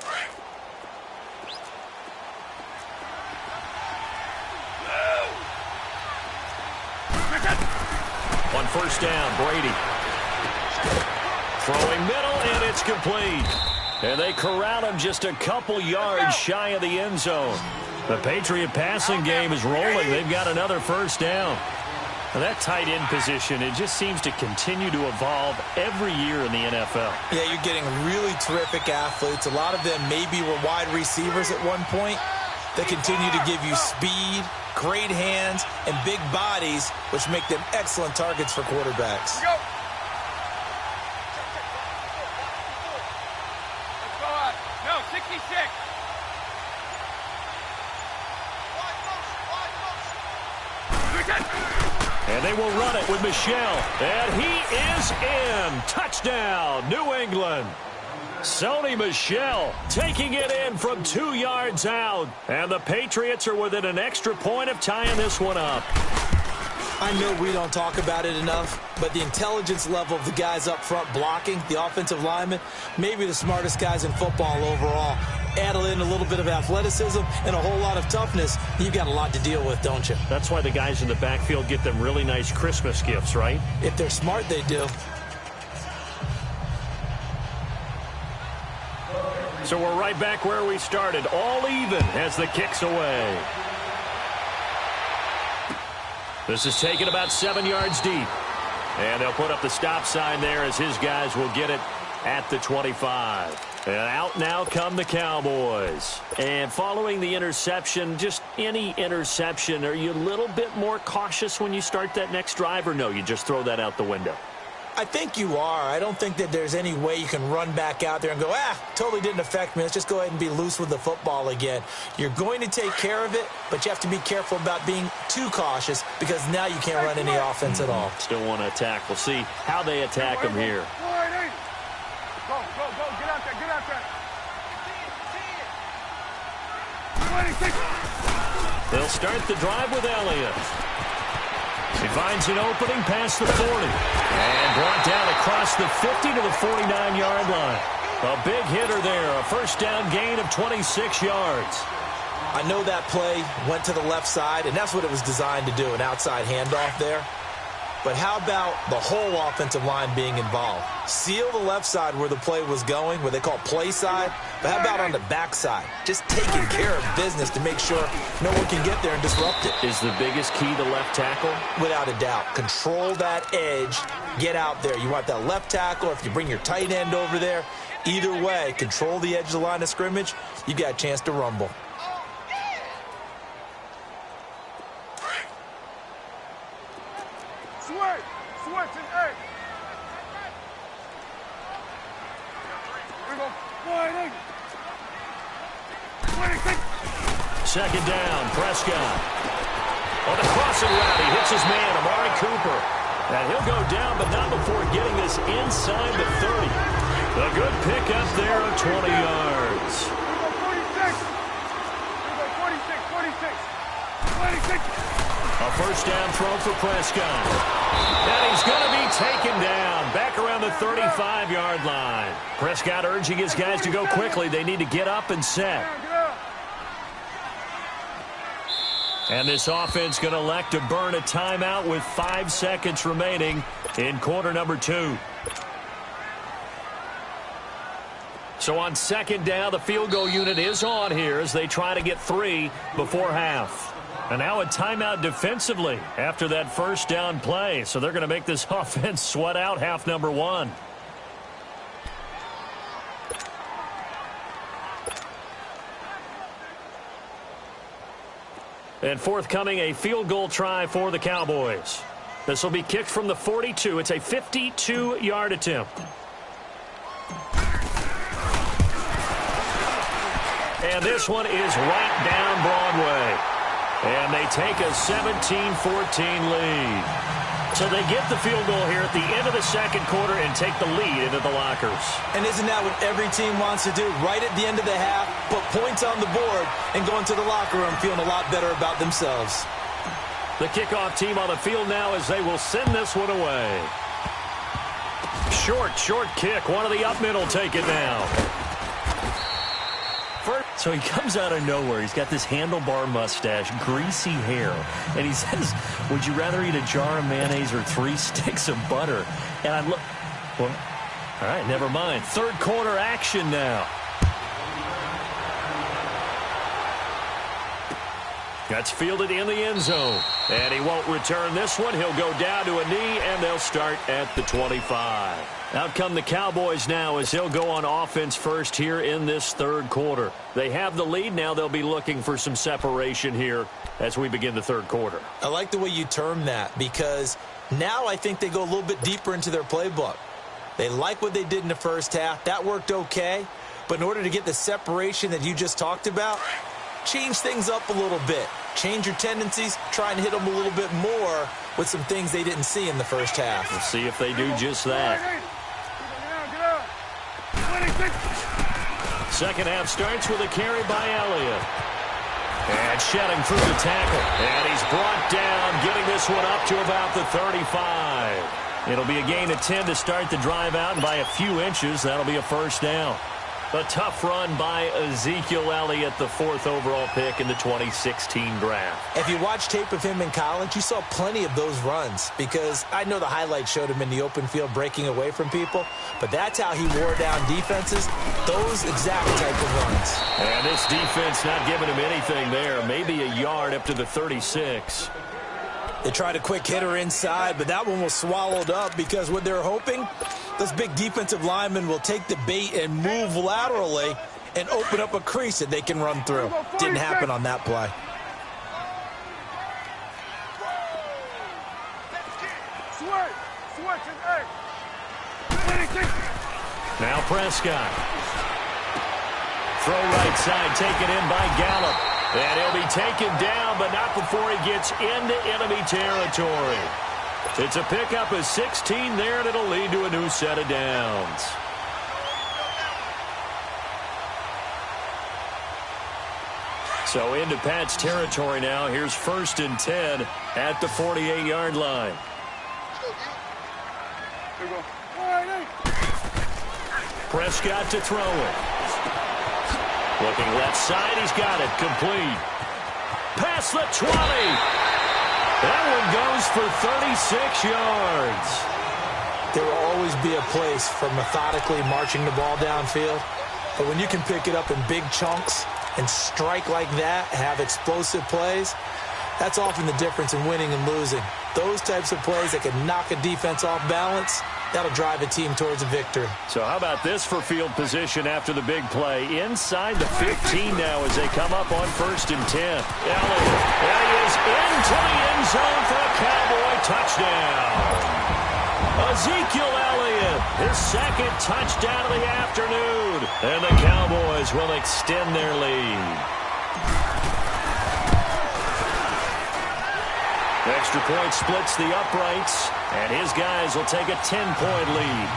On first down, Brady. Throwing middle, and it's complete. And they corral him just a couple yards shy of the end zone. The Patriot passing game is rolling. They've got another first down. Now that tight end position, it just seems to continue to evolve every year in the NFL. Yeah, you're getting really terrific athletes. A lot of them maybe were wide receivers at one point. They continue to give you speed, great hands, and big bodies, which make them excellent targets for quarterbacks. Go. Let's go out. No, 66. And they will run it with Michel. And he is in. Touchdown, New England. Sony Michel taking it in from 2 yards out. And the Patriots are within an extra point of tying this one up. I know we don't talk about it enough, but the intelligence level of the guys up front blocking, the offensive linemen, maybe the smartest guys in football overall. Add in a little bit of athleticism and a whole lot of toughness, you've got a lot to deal with, don't you? That's why the guys in the backfield get them really nice Christmas gifts, right? If they're smart, they do. So we're right back where we started, all even as the kick's away. This is taken about 7 yards deep. And they'll put up the stop sign there as his guys will get it at the 25. And out now come the Cowboys. And following the interception, just any interception, are you a little bit more cautious when you start that next drive, or no, you just throw that out the window? I think you are. I don't think that there's any way you can run back out there and go, totally didn't affect me. Let's just go ahead and be loose with the football again. You're going to take care of it, but you have to be careful about being too cautious because now you can't run any offense at all. Still want to attack. We'll see how they attack him here. Go, go, go. Get out there, get out there. They'll start the drive with Elliott. He finds an opening past the 40. And brought down across the 50 to the 49-yard line. A big hitter there, a first down gain of 26 yards. I know that play went to the left side, and that's what it was designed to do, an outside handoff there. But how about the whole offensive line being involved? Seal the left side where the play was going, where they call play side. But how about on the back side? Just taking care of business to make sure no one can get there and disrupt it. Is the biggest key to left tackle? Without a doubt. Control that edge. Get out there. You want that left tackle. If you bring your tight end over there, either way, control the edge of the line of scrimmage. You got a chance to rumble. Switch and eight. Here we go. Wide. 26. Second down, Prescott. On the crossing route, he hits his man, Amari Cooper. And he'll go down, but not before getting this inside the 30. A good pickup there of 20 yards. Here we go, 46. Here we go, 46. 26. A first down throw for Prescott. And he's going to be taken down back around the 35-yard line. Prescott urging his guys to go quickly. They need to get up and set. And this offense going to elect to burn a timeout with 5 seconds remaining in quarter number 2. So on second down, the field goal unit is on here as they try to get 3 before half. And now a timeout defensively after that first down play. So they're going to make this offense sweat out half number 1. And forthcoming, a field goal try for the Cowboys. This will be kicked from the 42. It's a 52-yard attempt. And this one is right down Broadway. And they take a 17-14 lead. So they get the field goal here at the end of the second quarter and take the lead into the lockers. And isn't that what every team wants to do? Right at the end of the half, put points on the board and go into the locker room feeling a lot better about themselves. The kickoff team on the field now as they will send this one away. Short kick. One of the up middle take it down. So he comes out of nowhere. He's got this handlebar mustache, greasy hair. And he says, would you rather eat a jar of mayonnaise or 3 sticks of butter? And I look, well, all right, never mind. Third quarter action now. That's fielded in the end zone. And he won't return this one. He'll go down to a knee, and they'll start at the 25. Out come the Cowboys now as he'll go on offense first here in this third quarter. They have the lead. Now they'll be looking for some separation here as we begin the third quarter. I like the way you term that because now I think they go a little bit deeper into their playbook. They like what they did in the first half. That worked okay. But in order to get the separation that you just talked about, change things up a little bit. Change your tendencies. Try and hit them a little bit more with some things they didn't see in the first half. We'll see if they do just that. Second half starts with a carry by Elliott. And shedding through the tackle. And he's brought down, getting this one up to about the 35. It'll be a gain of 10 to start the drive out, and by a few inches, that'll be a first down. A tough run by Ezekiel Elliott, the 4th overall pick in the 2016 draft. If you watch tape of him in college, you saw plenty of those runs because I know the highlights showed him in the open field breaking away from people, but that's how he wore down defenses, those exact type of runs. And this defense not giving him anything there, maybe a yard up to the 36. They tried a quick hitter inside, but that one was swallowed up because what they're hoping, those big defensive linemen will take the bait and move laterally and open up a crease that they can run through. Didn't happen on that play. Switch and 8. Now Prescott. Throw right side, taken in by Gallup. And he'll be taken down, but not before he gets into enemy territory. It's a pickup of 16 there, and it'll lead to a new set of downs. So into Pat's territory now. Here's 1st and 10 at the 48-yard line. Prescott to throw it. Looking left side, he's got it. Complete. Past the 20. That one goes for 36 yards. There will always be a place for methodically marching the ball downfield. But when you can pick it up in big chunks and strike like that, have explosive plays, that's often the difference in winning and losing. Those types of plays that can knock a defense off balance, that'll drive a team towards a victory. So how about this for field position after the big play? Inside the 15 now as they come up on 1st and 10. Elliott, and he is into the end zone for a Cowboy touchdown. Ezekiel Elliott, his second touchdown of the afternoon. And the Cowboys will extend their lead. Extra point splits the uprights, and his guys will take a 10-point lead.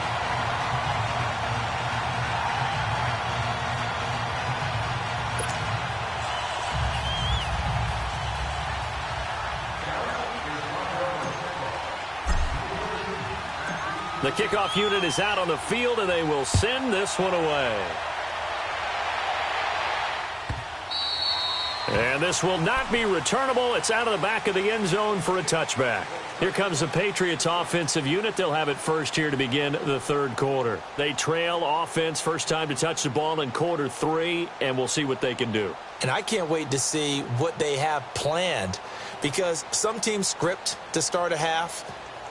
The kickoff unit is out on the field, and they will send this one away. And this will not be returnable. It's out of the back of the end zone for a touchback. Here comes the Patriots offensive unit. They'll have it first here to begin the third quarter. They trail offense, first time to touch the ball in quarter 3, and we'll see what they can do. And I can't wait to see what they have planned, because some teams script to start a half.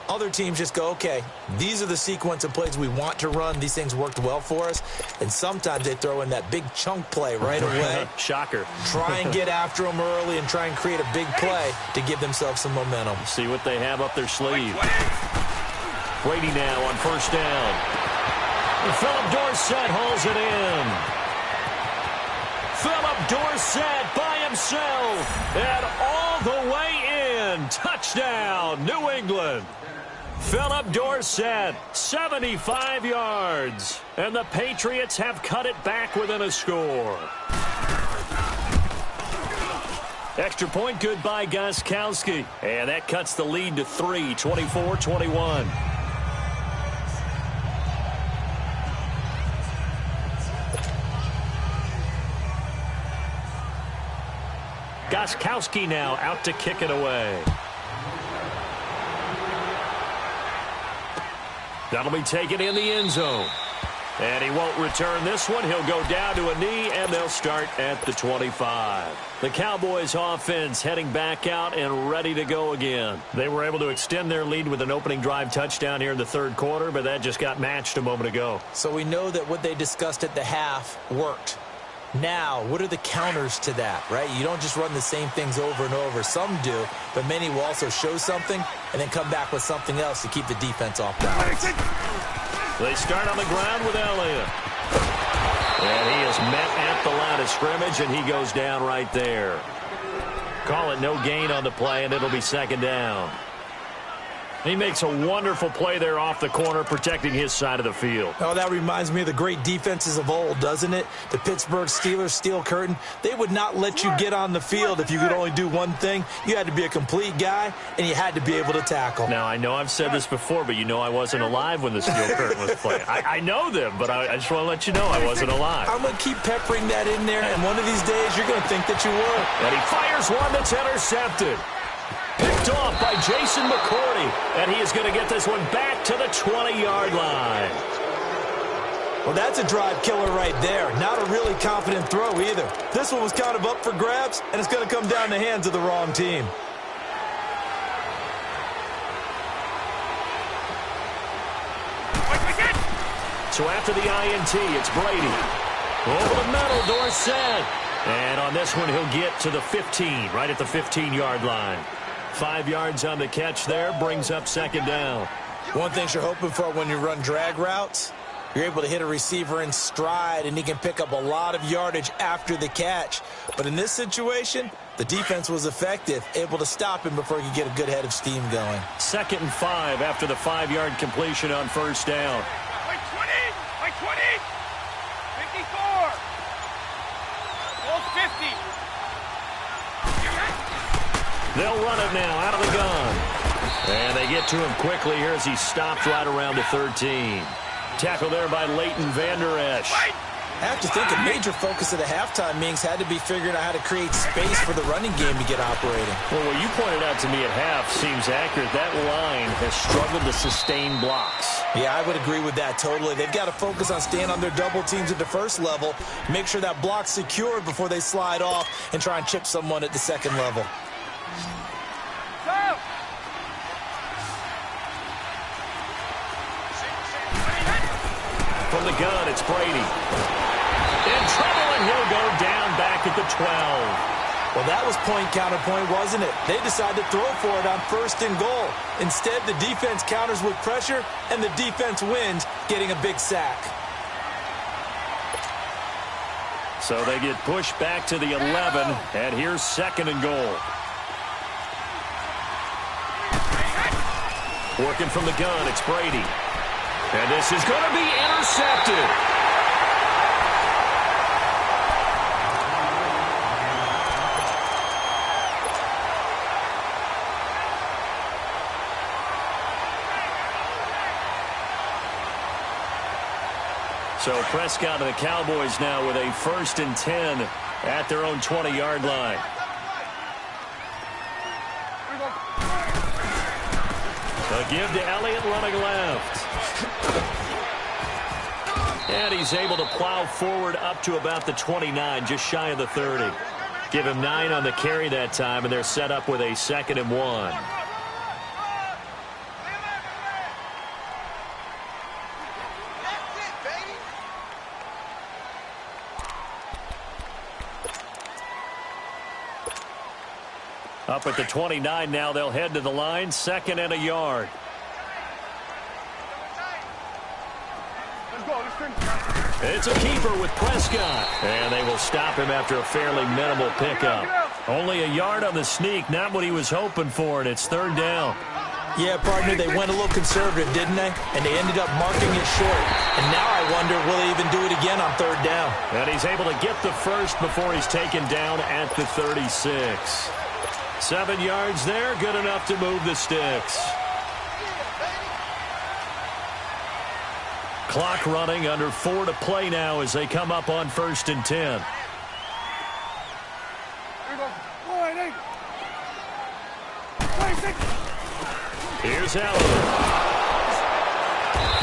Other teams just go, okay, these are the sequence of plays we want to run. These things worked well for us. And sometimes they throw in that big chunk play right away. Shocker. Try and get after them early and try and create a big play to give themselves some momentum. See what they have up their sleeve. Brady now on 1st down. And Philip Dorsett hauls it in. Philip Dorsett by himself and all the way in. Touchdown, New England. Philip Dorsett, 75 yards. And the Patriots have cut it back within a score. Extra point good by Gostkowski. And that cuts the lead to 3, 24-21. Gostkowski now out to kick it away. That'll be taken in the end zone. And he won't return this one. He'll go down to a knee, and they'll start at the 25. The Cowboys offense heading back out and ready to go again. They were able to extend their lead with an opening drive touchdown here in the third quarter, but that just got matched a moment ago. So we know that what they discussed at the half worked. Now, what are the counters to that, right? You don't just run the same things over and over. Some do, but many will also show something and then come back with something else to keep the defense off balance. They start on the ground with Elliott. And he is met at the line of scrimmage, and he goes down right there. Call it no gain on the play, and it'll be 2nd down. He makes a wonderful play there off the corner, protecting his side of the field. Oh, that reminds me of the great defenses of old, doesn't it? The Pittsburgh Steelers steel curtain. They would not let you get on the field if you could only do one thing. You had to be a complete guy, and you had to be able to tackle. Now, I know I've said this before, but you know I wasn't alive when the steel curtain was playing. I know them, but I just want to let you know I wasn't alive. I'm going to keep peppering that in there, and one of these days you're going to think that you were. And he fires one that's intercepted. Picked off by Jason McCourty, and he is going to get this one back to the 20-yard line. Well, that's a drive killer right there. Not a really confident throw either. This one was kind of up for grabs, and it's going to come down the hands of the wrong team. So after the INT, it's Brady. Over the middle, Dorsett. And on this one, he'll get to the 15, right at the 15-yard line. 5 yards on the catch there, brings up 2nd down. One thing you're hoping for when you run drag routes, you're able to hit a receiver in stride, and he can pick up a lot of yardage after the catch. But in this situation, the defense was effective, able to stop him before he could get a good head of steam going. 2nd and 5 after the 5-yard completion on 1st down. Like 20, like 20, 54, almost 50. They'll run it now out of the gun. And they get to him quickly here as he stopped right around the 13. Tackle there by Leighton Vander Esch. I have to think a major focus of the halftime meetings had to be figuring out how to create space for the running game to get operating. Well, what you pointed out to me at half seems accurate. That line has struggled to sustain blocks. Yeah, I would agree with that totally. They've got to focus on staying on their double teams at the first level, make sure that block's secured before they slide off and try and chip someone at the second level. From the gun, it's Brady. In trouble, and he'll go down back at the 12. Well, that was point counterpoint, wasn't it? They decided to throw for it on 1st and goal. Instead, the defense counters with pressure, and the defense wins, getting a big sack. So they get pushed back to the 11, and here's 2nd and goal. Working from the gun, it's Brady. And this is going to be intercepted. So Prescott and the Cowboys now with a 1st and 10 at their own 20-yard line. A give to Elliott running left. And he's able to plow forward up to about the 29, just shy of the 30. Give him 9 on the carry that time, and they're set up with a 2nd and 1. Up at the 29 now, they'll head to the line, 2nd and a yard. It's a keeper with Prescott. And they will stop him after a fairly minimal pickup. Only a yard on the sneak, not what he was hoping for, and it's 3rd down. Yeah, partner, they went a little conservative, didn't they? And they ended up marking it short. And now I wonder, will they even do it again on 3rd down? And he's able to get the first before he's taken down at the 36. 7 yards there, good enough to move the sticks. Clock running, under 4 to play now as they come up on 1st and 10. Here's Allen.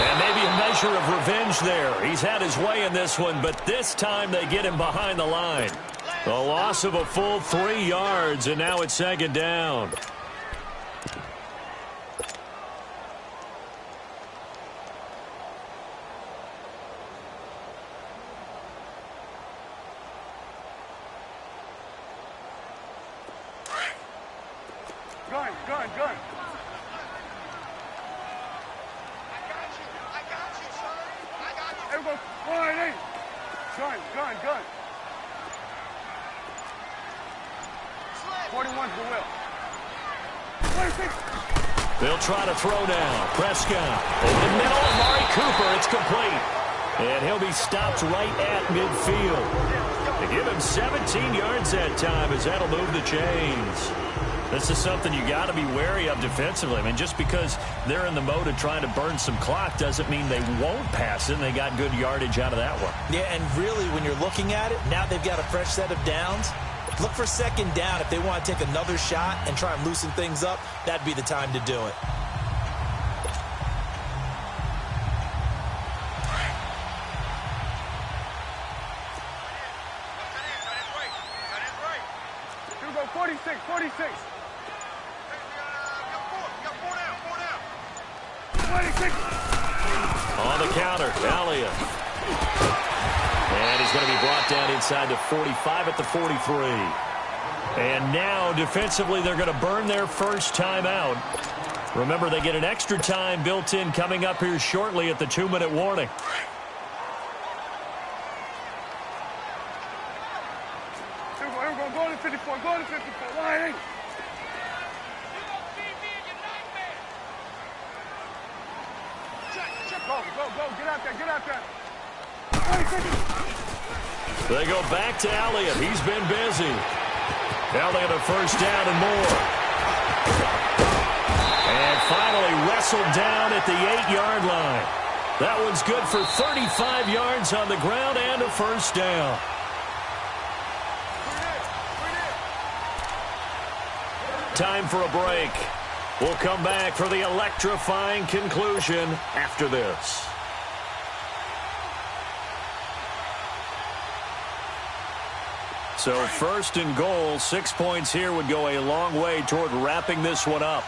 And maybe a measure of revenge there. He's had his way in this one, but this time they get him behind the line. A loss of a full 3 yards, and now it's 2nd down. Gun. I got you, son. Everyone, line 8. Gun. 41's the will. 26. They'll try to throw now. Prescott in the middle. Amari Cooper, it's complete. And he'll be stopped right at midfield. They give him 17 yards that time as that'll move the chains. This is something you got to be wary of defensively. I mean, just because they're in the mode of trying to burn some clock doesn't mean they won't pass it, and they got good yardage out of that one. Yeah, and really, when you're looking at it, now they've got a fresh set of downs. Look for 2nd down. If they want to take another shot and try and loosen things up, that'd be the time to do it. Here we go, 46. 26. On the counter, Elliott. And he's going to be brought down inside the 45 at the 43. And now, defensively, they're going to burn their first timeout. Remember, they get an extra time built in coming up here shortly at the 2-minute warning. Here we go, go to 54, line 8. Go, get out there. 20 seconds. They go back to Elliott. He's been busy. Elliott a first down and more. And finally wrestled down at the 8-yard line. That one's good for 35 yards on the ground and a first down. Time for a break. We'll come back for the electrifying conclusion after this. So first and goal, 6 points here would go a long way toward wrapping this one up.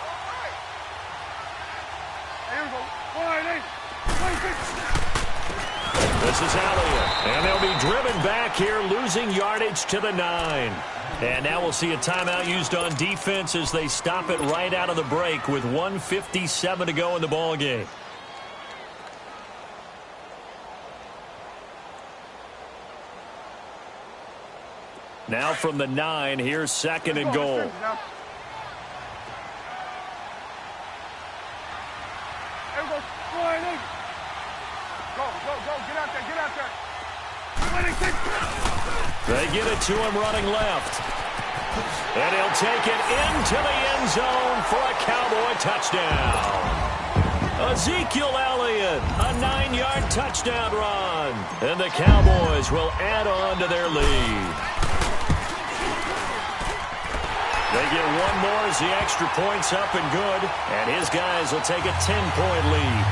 This is Elliott, and they'll be driven back here, losing yardage to the 9. And now we'll see a timeout used on defense as they stop it right out of the break with 1:57 to go in the ball game. Now from the 9, here's second and goal. Go, get out there. They get it to him running left. And he'll take it into the end zone for a Cowboy touchdown. Ezekiel Elliott, a 9-yard touchdown run. And the Cowboys will add on to their lead. They get one more as the extra point's up and good. And his guys will take a 10-point lead.